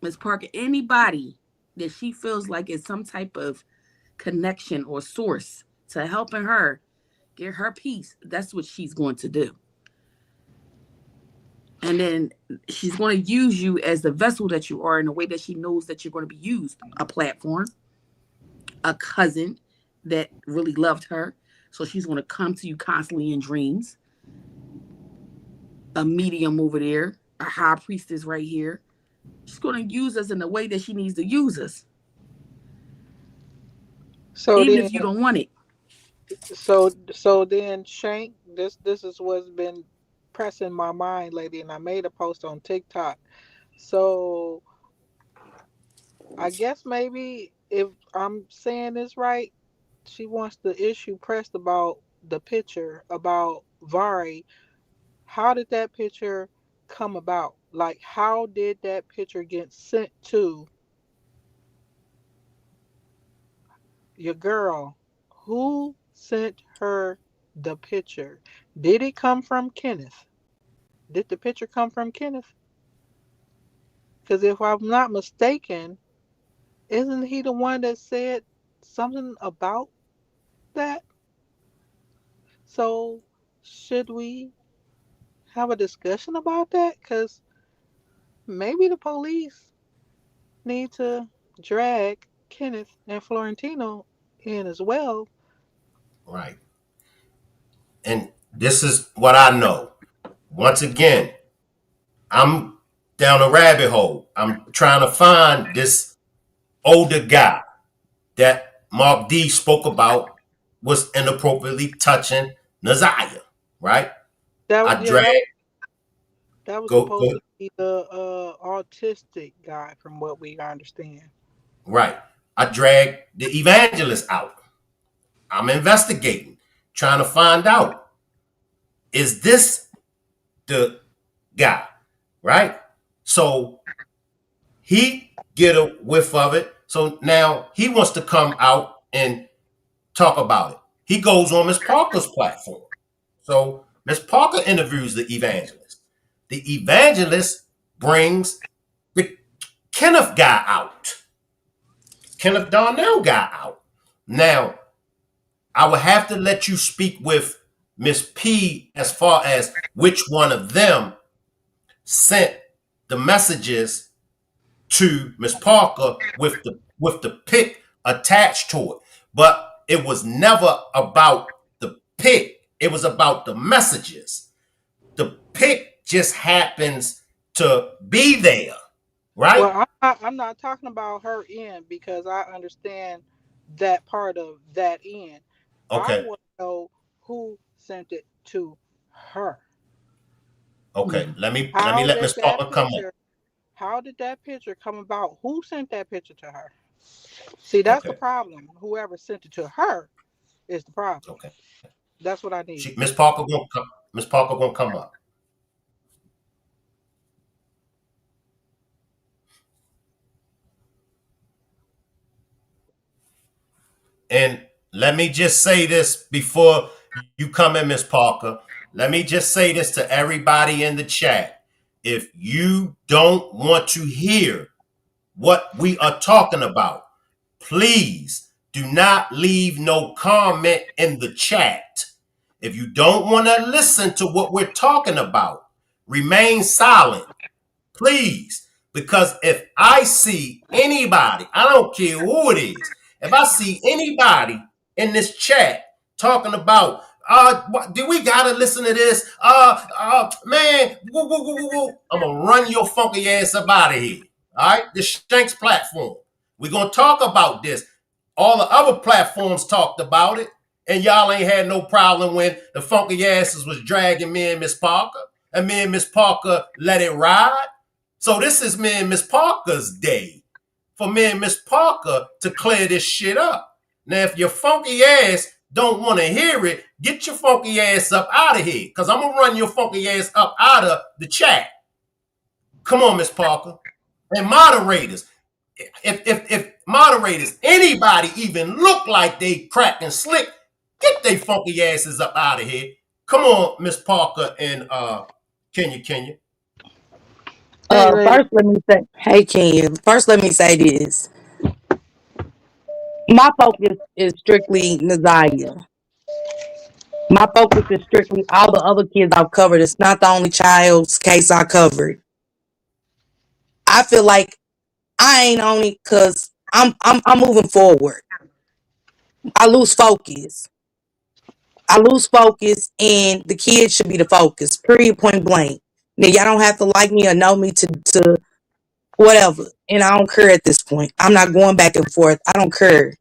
Miss Parker, anybody that she feels like is some type of connection or source to helping her get her peace, that's what she's going to do. And then she's going to use you as the vessel that you are in a way that she knows that you're going to be used. A platform, a cousin that really loved her. So she's going to come to you constantly in dreams. A medium over there, a high priestess right here. She's going to use us in the way that she needs to use us. So even then, if you don't want it. So then, Shank, this is what's been pressing my mind lately, and I made a post on TikTok. So I guess maybe if I'm saying this right, she wants the issue pressed about the picture about Vari. How did that picture come about? Like, how did that picture get sent to your girl? Who sent her the picture? Did it come from Kenneth? Did the picture come from Kenneth? Because if I'm not mistaken, isn't he the one that said something about that? So should we have a discussion about that? Because maybe the police need to drag Kenneth and Florentino in as well. Right. And this is what I know. Once again, I'm down a rabbit hole. I'm trying to find this older guy that Mark D spoke about was inappropriately touching Naziah, right? That I dragged. was supposed to be the autistic guy, from what we understand. Right. I dragged the evangelist out. I'm investigating, trying to find out, is this the guy, right? So he get a whiff of it. So now he wants to come out and talk about it. He goes on Miss Parker's platform. So Miss Parker interviews the evangelist. The evangelist brings the Kenneth guy out. Kenneth Darnell guy out. Now, I would have to let you speak with Miss P as far as which one of them sent the messages to Miss Parker with the pic attached to it. But it was never about the pic. It was about the messages. The pic just happens to be there, right? Well, I'm not talking about her end, because I understand that part of that end. Okay. I want to know who sent it to her. Okay. Let me let Miss Parker come up. How did that picture come about? Who sent that picture to her? See, that's the problem. Whoever sent it to her is the problem. Okay. That's what I need. Miss Parker won't come. Miss Parker gonna come up. And let me just say this before you come in, Miss Parker. Let me just say this to everybody in the chat. If you don't want to hear what we are talking about, please do not leave no comment in the chat. If you don't want to listen to what we're talking about, remain silent, please. Because if I see anybody, I don't care who it is, if I see anybody in this chat talking about, do we gotta listen to this? Man, woo, woo, woo, woo, woo. I'm gonna run your funky ass up out of here. All right, the Shanks platform. We're gonna talk about this. All the other platforms talked about it, and y'all ain't had no problem when the funky asses was dragging me and Miss Parker, and me and Miss Parker let it ride. So this is me and Miss Parker's day for me and Miss Parker to clear this shit up. Now, if your funky ass don't want to hear it, get your funky ass up out of here, because I'm going to run your funky ass up out of the chat. Come on, Miss Parker. And moderators, if moderators, anybody even look like they cracking slick, get they funky asses up out of here. Come on, Miss Parker and Kenya. First, let me say, hey, Kenya. First, let me say this. My focus is strictly Naziah. My focus is strictly all the other kids I've covered. It's not the only child's case I covered. I feel like I ain't on it because I'm moving forward. I lose focus, and the kids should be the focus. Period. Point blank. Now, y'all don't have to like me or know me to whatever. And I don't care at this point. I'm not going back and forth. I don't care.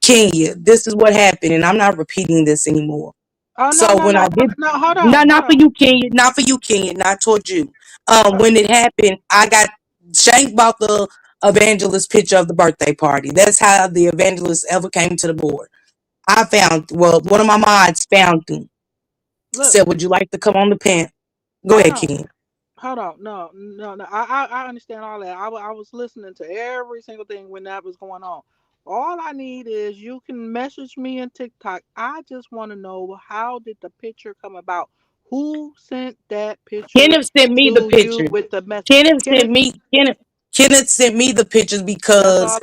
Kenya, this is what happened, and I'm not repeating this anymore. Oh, So no, when no, I did, no, hold on. not for you, Kenya, not towards you. When it happened, I got Shank bought the evangelist picture of the birthday party. That's how the evangelist ever came to the board. One of my mods found him. Look, Said, "Would you like to come on the pen?" Go ahead, Kenya. Hold on, no. I understand all that. I was listening to every single thing when that was going on. All I need is you can message me in TikTok. I just want to know, how did the picture come about? Who sent that picture? Kenneth sent me the picture. With the message. Kenneth sent me the pictures because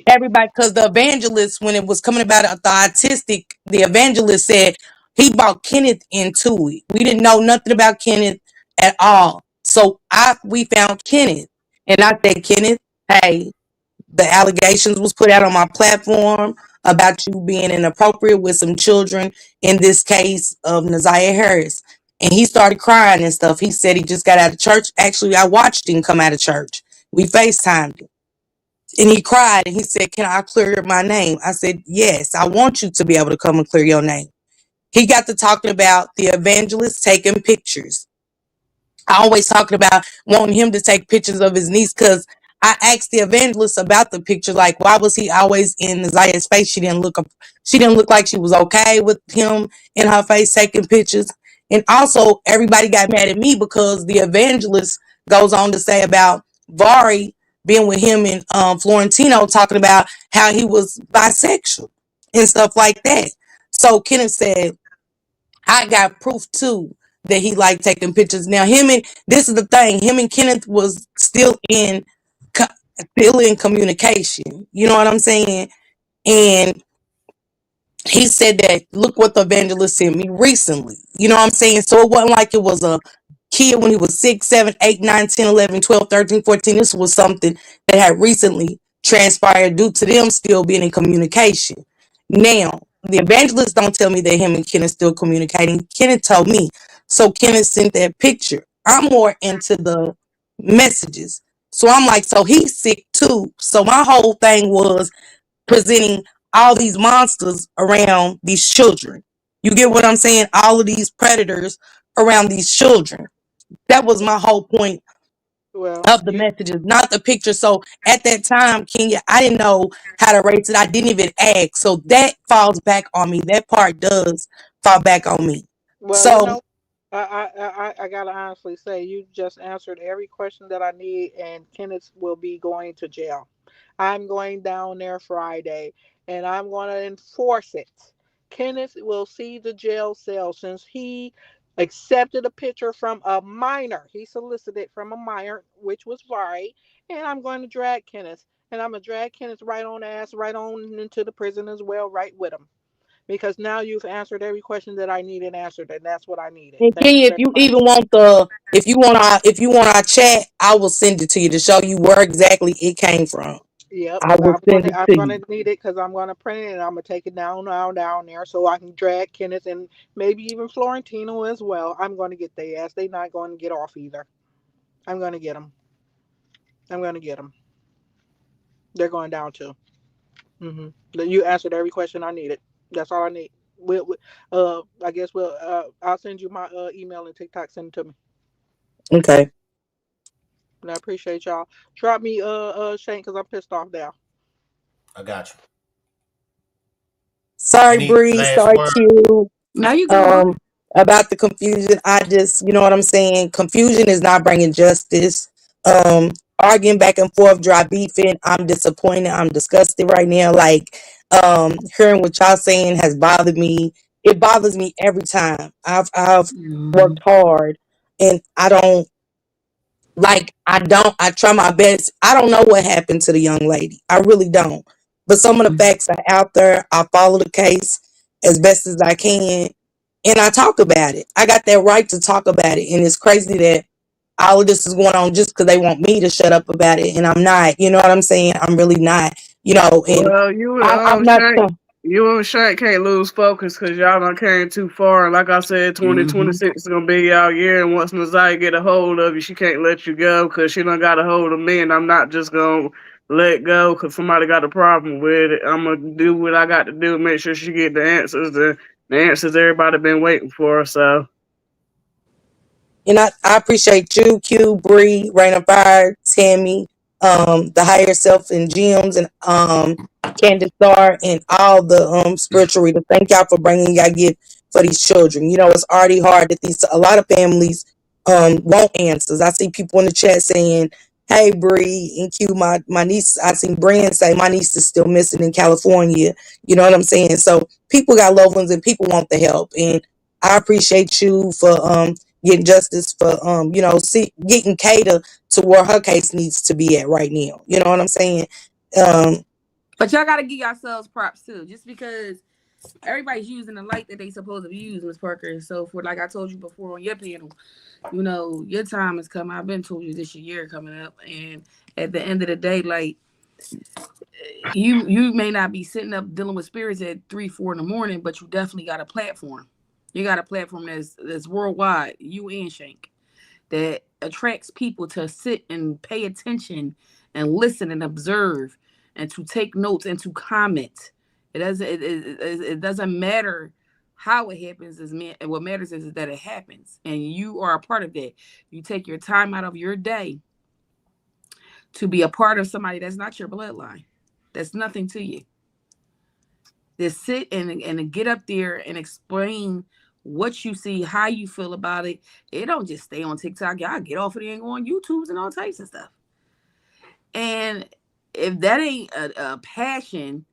everybody, because the evangelist, when it was coming about the autistic, the evangelist said he brought Kenneth into it. We didn't know nothing about Kenneth at all. So we found Kenneth, and I said, Kenneth, hey, the allegations was put out on my platform about you being inappropriate with some children, in this case of Naziah Harris. And he started crying and stuff. He said he just got out of church. Actually, I watched him come out of church. We FaceTimed him. And he cried and he said, can I clear my name? I said, yes, I want you to be able to come and clear your name. He got to talking about the evangelist taking pictures. I always talking about wanting him to take pictures of his niece, because I asked the evangelist about the picture, like, why was he always in Naziah's face? She didn't look like she was okay with him in her face taking pictures. And also, everybody got mad at me because the evangelist goes on to say about Vari being with him and Florentino, talking about how he was bisexual and stuff like that. So Kenneth said, I got proof too that he liked taking pictures. Now this is the thing, him and Kenneth was still in communication. You know what I'm saying? And he said that, look what the evangelist sent me recently. You know what I'm saying? So it wasn't like it was a kid when he was 6, 7, 8, 9, 10, 11, 12, 13, 14. This was something that had recently transpired due to them still being in communication. Now, the evangelist don't tell me that him and Kenneth still communicating. Kenneth told me. So Kenneth sent that picture. I'm more into the messages. So I'm like, so he's sick too. So my whole thing was presenting all these monsters around these children. You get what I'm saying? All of these predators around these children. That was my whole point of the messages, not the picture. So at that time, Kenya, I didn't know how to rate it. I didn't even ask. So that falls back on me. That part does fall back on me. Well, you So know, I gotta honestly say you just answered every question that I need, and Kenneth will be going to jail. I'm going down there Friday, and I'm going to enforce it. Kenneth will see the jail cell since he accepted a picture from a minor. He solicited from a minor, which was right, and I'm going to drag Kenneth, and I'm gonna drag Kenneth right on ass, right on into the prison as well, right with him, because now you've answered every question that I needed answered, and that's what I needed. and Thank you Kenya, if very you much. even want if you want our chat, I will send it to you to show you where exactly it came from. Yep, I will send it I'm to gonna you. need it because I'm gonna print it and I'm gonna take it down there so I can drag Kenneth and maybe even Florentino as well. I'm gonna get their ass. They not going to get off either. I'm gonna get them. I'm gonna get them. They're going down too. You answered every question I needed. That's all I need. I guess I'll send you my email and TikTok. Send it to me. Okay. And I appreciate y'all. Drop me Shane because I'm pissed off now. I got you. Sorry, Any Bree. last Sorry, word? Q. Now you good, boo. About the confusion, I just, you know what I'm saying? Confusion is not bringing justice. Um, Arguing back and forth, dry beefing. I'm disappointed. I'm disgusted right now. Like, hearing what y'all saying has bothered me. It bothers me every time. I've worked hard, and I try my best. I don't know what happened to the young lady. I really don't. But some of the facts are out there. I follow the case as best as I can. And I talk about it. I got that right to talk about it. And it's crazy that all of this is going on just because they want me to shut up about it. And I'm not. You know what I'm saying? I'm really not. And Well, I'm not. You and Shank can't lose focus because y'all done came too far. And like I said, 2026 is gonna be y'all year. And once Messiah get a hold of you, she can't let you go because she done got a hold of me. And I'm not just gonna let go because somebody got a problem with it. I'm gonna do what I got to do, make sure she get the answers. The answers everybody been waiting for. So And I appreciate you, Q, Bree, Rain of Fire, Tammy, the higher self and Gems, and Candace Star, and all the spiritual readers. Thank y'all for bringing y'all gift for these children. It's already hard that a lot of families want answers. I see people in the chat saying, "Hey, Bree and Q, my niece." I seen Brian say my niece is still missing in California. You know what I'm saying? So people got loved ones and people want the help, and I appreciate you for getting justice for getting Kata to where her case needs to be at right now. You know what I'm saying? But y'all gotta give yourselves props too. Just because everybody's using the light that they supposed to use, Miss Parker, and so forth. Like I told you before on your panel, your time has come. I've been told you this year coming up, and at the end of the day, like you may not be sitting up dealing with spirits at 3, 4 in the morning, but you definitely got a platform. You got a platform that's worldwide, you and Shank, that attracts people to sit and pay attention and listen and observe and to take notes and to comment. It doesn't matter how it happens. What matters is that it happens, and you are a part of that. You take your time out of your day to be a part of somebody that's not your bloodline. That's nothing to you. Just sit and get up there and explain what you see, how you feel about it. It don't just stay on TikTok. Y'all get off of there and go on YouTubes and all types of stuff. And if that ain't a passion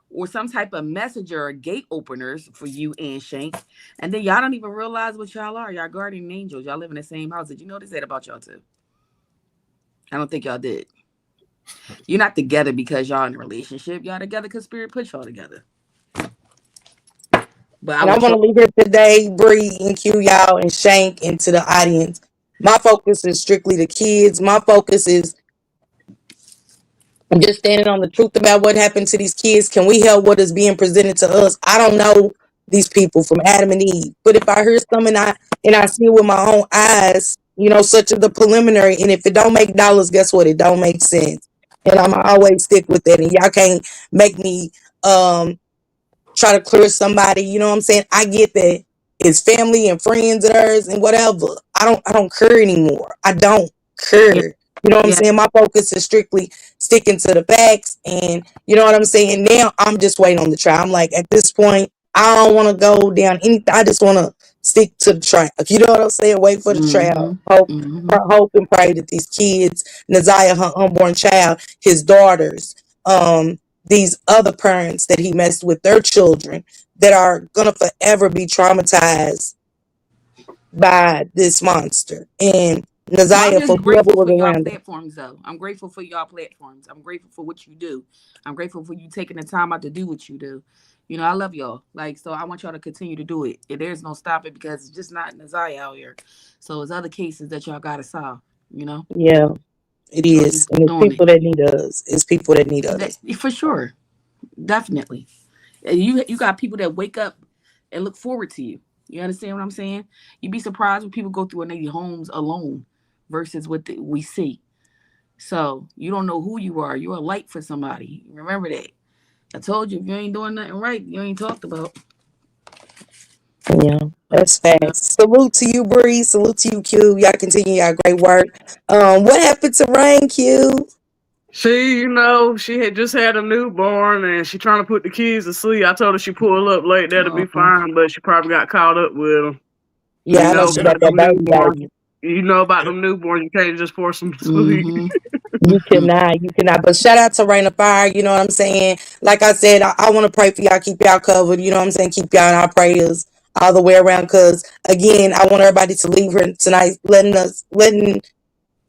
or some type of messenger or gate openers for you and Shank, and then y'all don't even realize what y'all are. Y'all guardian angels. Y'all live in the same house. Did you notice that about y'all too? I don't think y'all did. You're not together because y'all in a relationship. Y'all together because Spirit put y'all together. But And I want to leave it today, Bree and Q, y'all, and Shank, and to the audience. My focus is strictly the kids. My focus is I'm just standing on the truth about what happened to these kids. Can we help what is being presented to us? I don't know these people from Adam and Eve, but if I hear something and I see it with my own eyes, such as the preliminary, and if it don't make dollars, guess what? It don't make sense. And I'm always stick with that. And y'all can't make me try to clear somebody. You know what I'm saying? I get that it's family and friends of hers and whatever. I don't care anymore. I don't care. You know what I'm saying? My focus is strictly sticking to the facts, and you know what I'm saying? Now I'm just waiting on the trial. I'm like, at this point, I don't want to go down anything. I just want to stick to the track. You know what I'm saying? Wait for the trial. Hope and pray that these kids, Naziah, her unborn child, his daughters, these other parents that he messed with, their children, that are gonna forever be traumatized by this monster. And Naziah, I'm for just whoever grateful was for y'all around him. platforms, though. I'm grateful for y'all platforms. I'm grateful for what you do. I'm grateful for you taking the time out to do what you do. You know, I love y'all. Like, so I want y'all to continue to do it. And there's no stopping because it's just not Naziah out here. So there's other cases that y'all gotta solve. You know. Yeah, it So is. just And it's doing people that need us. It's people that need us. for sure, definitely. You got people that wake up and look forward to you. You understand what I'm saying? You'd be surprised when people go through in their homes alone versus what we see. So you don't know who you are. You're a light for somebody. Remember that. I told you if you ain't doing nothing right, you ain't talked about. Yeah, But that's facts. Salute to you, Bree. Salute to you, Q. Y'all continue y'all great work. What happened to Rain, Q? She, she had just had a newborn and she trying to put the kids to sleep. I told her she pull up late, that'll be fine, but she probably got caught up with them. Yeah, I know she got that baby. You know about them newborns, you can't just force them to sleep. You cannot. But shout out to Rain of Fire, you know what I'm saying? Like I said, I want to pray for y'all, keep y'all covered, you know what I'm saying? Keep y'all in our prayers all the way around, because again, I want everybody to leave here tonight letting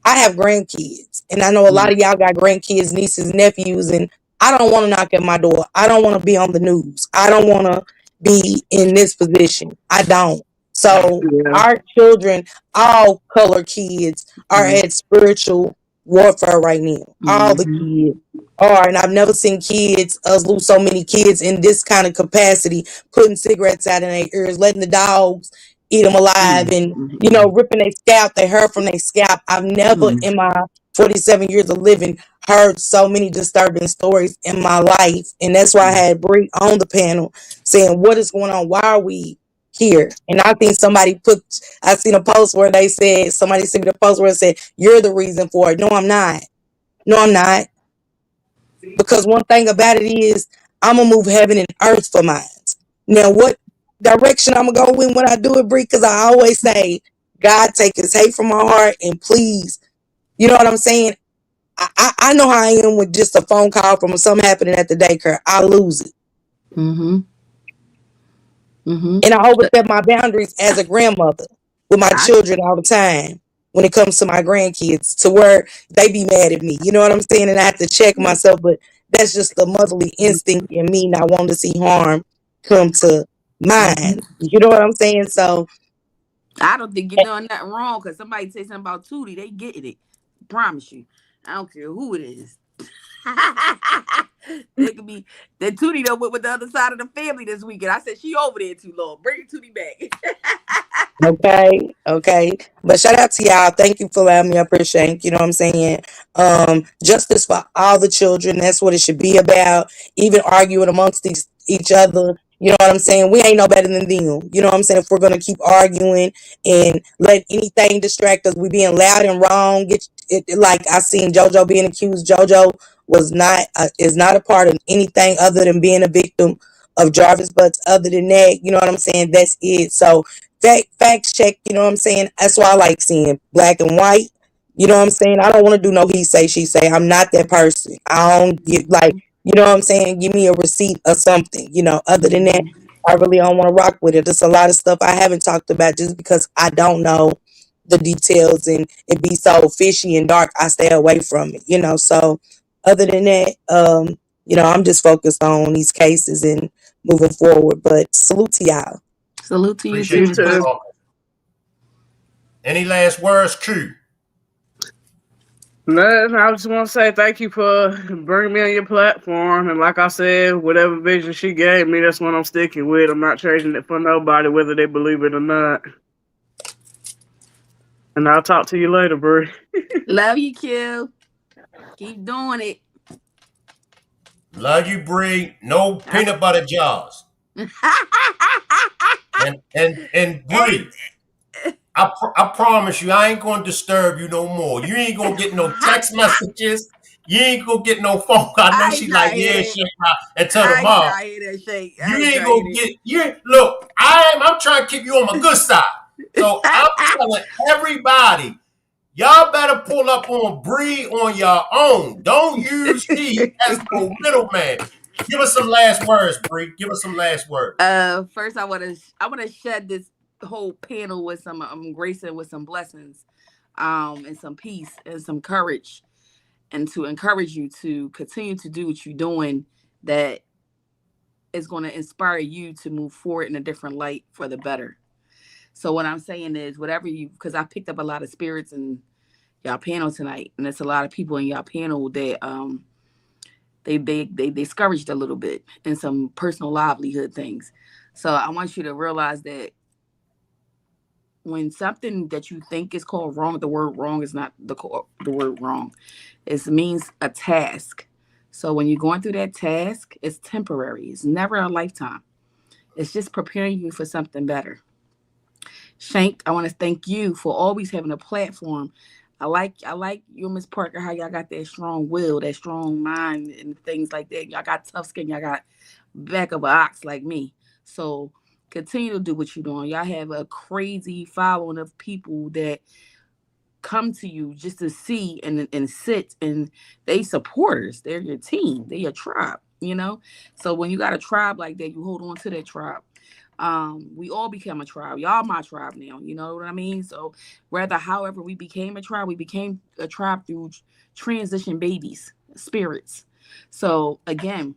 I have grandkids, and I know a lot of y'all got grandkids, nieces, nephews, and I don't want to knock at my door. I don't want to be on the news. I don't want to be in this position. I don't. So our children, all color kids, are at spiritual warfare right now. All the kids are, and I've never seen us lose so many kids in this kind of capacity, putting cigarettes out in their ears, letting the dogs eat them alive, and ripping their scalp, their hair from their scalp. I've never in my 47 years of living heard so many disturbing stories in my life. And that's why I had Bree on the panel saying, what is going on? Why are we here? And I think I seen a post where somebody sent me the post where it said, you're the reason for it. No, I'm not. No, I'm not. Because one thing about it is, I'm going to move heaven and earth for mine. Now, what direction I'm going to go in when I do it, Bree? Because I always say, God, take his hate from my heart, and please, you know what I'm saying? I know how I am with just a phone call from something happening at the daycare. I lose it. And I overstep my boundaries as a grandmother with my children all the time when it comes to my grandkids, to where they be mad at me. You know what I'm saying? And I have to check myself, but that's just the motherly instinct in me not wanting to see harm come to mine. You know what I'm saying? So I don't think you're doing nothing wrong, because somebody say something about Tootie, they getting it. Promise you. I don't care who it is. They could be that Tootie done went with the other side of the family this weekend. I said she over there too long. Bring Tootie back. Okay. But shout out to y'all. Thank you for allowing me up here, Shank. You know what I'm saying? Justice for all the children. That's what it should be about. Even arguing amongst each other. You know what I'm saying? We ain't no better than them. You know what I'm saying? If we're gonna keep arguing and let anything distract us, we being loud and wrong. Like I seen JoJo being accused. JoJo is not a part of anything other than being a victim of Jarvis. But other than that, you know what I'm saying? That's it. So facts check. You know what I'm saying? That's why I like seeing black and white. You know what I'm saying? I don't want to do no he say she say. I'm not that person. I don't get you know what I'm saying? Give me a receipt or something. Other than that, I really don't want to rock with it. There's a lot of stuff I haven't talked about just because I don't know the details, and it be so fishy and dark. I stay away from it. So other than that, I'm just focused on these cases and moving forward. But salute to y'all. Salute to you too. Any last words, Q? No, I just want to say thank you for bringing me on your platform. And like I said, whatever vision she gave me, that's what I'm sticking with. I'm not changing it for nobody, whether they believe it or not. And I'll talk to you later, Bree. Love you, Q. Keep doing it. Love you, Bree. No peanut butter jars. and Bree, I promise you, I ain't gonna disturb you no more. You ain't gonna get no text messages. You ain't gonna get no phone call. I know I she ain't like, trying to yeah, hear that. shake out until I ain't tomorrow. trying to hear that shake. I You ain't ain't trying gonna to get. Look, I'm trying to keep you on my good side. So hear I'm that. telling everybody, y'all better pull up on Bree on your own. Don't use me as no middleman. Give us some last words, Bree. Give us some last words. First I wanna shed this whole panel with some grace and with some blessings, and some peace and some courage, and to encourage you to continue to do what you're doing that is going to inspire you to move forward in a different light for the better. So what I'm saying is whatever you, because I picked up a lot of spirits in y'all panel tonight, and there's a lot of people in y'all panel that they discouraged a little bit in some personal livelihood things. So I want you to realize that when something that you think is called wrong, the word wrong is not the word wrong. It means a task. So when you're going through that task, it's temporary. It's never a lifetime. It's just preparing you for something better. Shank, I want to thank you for always having a platform. I like you and Miss Parker, how y'all got that strong will, that strong mind and things like that. Y'all got tough skin, y'all got back of an ox like me. So continue to do what you're doing. Y'all have a crazy following of people that come to you just to see and sit, and they supporters. They're your team. They're your tribe, you know? So when you got a tribe like that, you hold on to that tribe. We all become a tribe. Y'all my tribe now, you know what I mean? So however we became a tribe through transition babies, spirits. So again,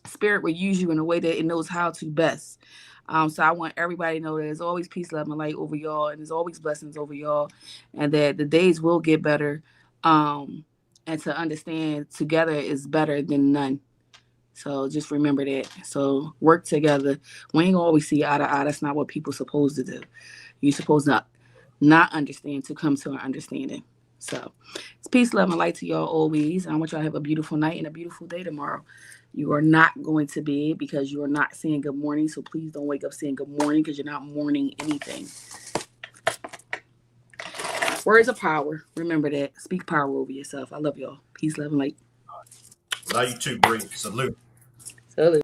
spirit will use you in a way that it knows how to best. So I want everybody to know that there's always peace, love, and light over y'all, and there's always blessings over y'all, and that the days will get better. And to understand together is better than none. So just remember that. So work together. We ain't gonna always see eye to eye. That's not what people supposed to do. You're supposed to not understand to come to an understanding. So it's peace, love, and light to y'all always. I want y'all to have a beautiful night and a beautiful day tomorrow. You are not going to bed because you are not saying good morning. So please don't wake up saying good morning because you're not mourning anything. Words of power. Remember that. Speak power over yourself. I love y'all. Peace, love, and light. Love you too, Bree. Salute. Salute.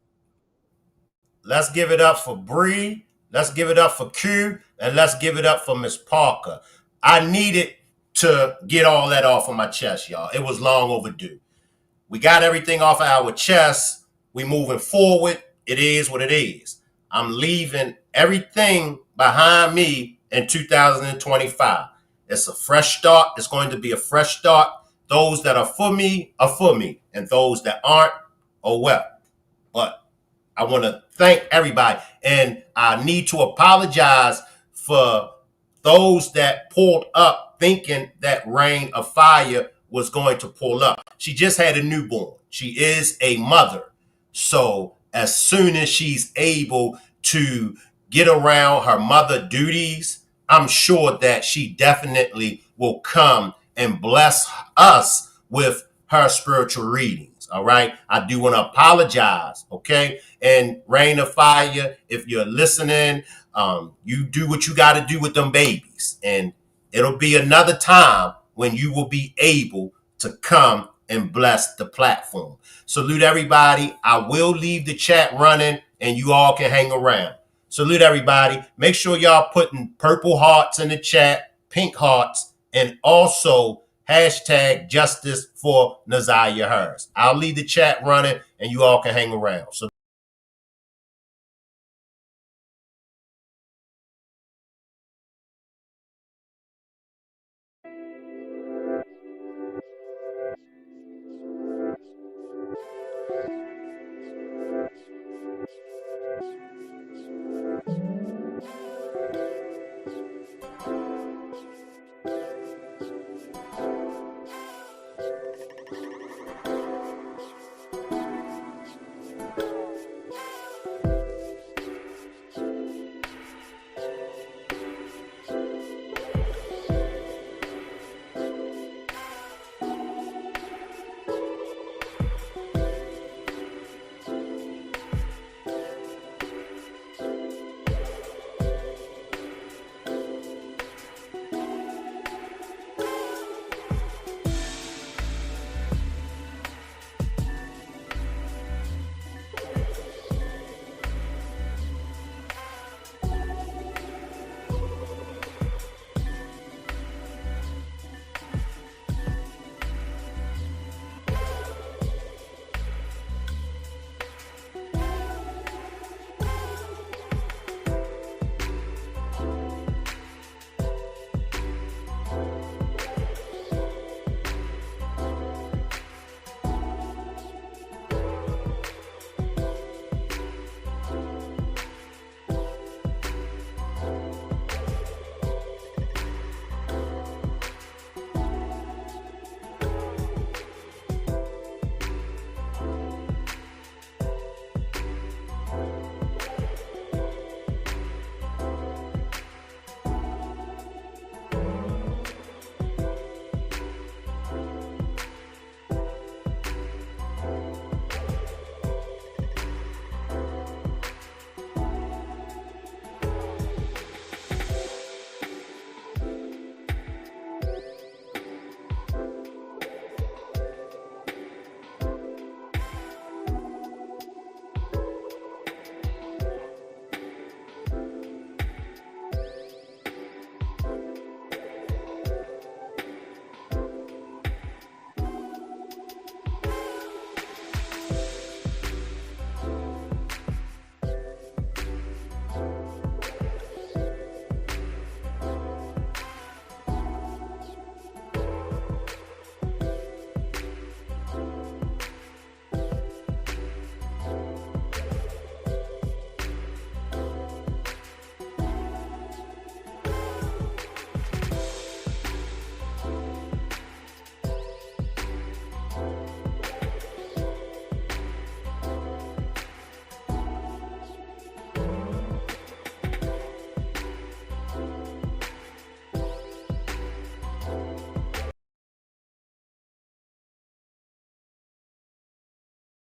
Let's give it up for Bree. Let's give it up for Q. And let's give it up for Miss Parker. I needed to get all that off of my chest, y'all. It was long overdue. We got everything off of our chest. We moving forward. It is what it is. I'm leaving everything behind me in 2025. It's a fresh start. It's going to be a fresh start. Those that are for me are for me. And those that aren't, oh well. But I want to thank everybody. And I need to apologize for those that pulled up thinking that Rain of Fire was going to pull up. She just had a newborn. She is a mother. So as soon as she's able to get around her mother duties, I'm sure that she definitely will come and bless us with her spiritual readings. All right. I do want to apologize. Okay. And Rain of Fire, if you're listening, you do what you got to do with them babies. And it'll be another time when you will be able to come and bless the platform. Salute everybody. I will leave the chat running and you all can hang around. Salute everybody. Make sure y'all putting purple hearts in the chat, pink hearts, and also hashtag justice for Nazaria Harris. I'll leave the chat running and you all can hang around. So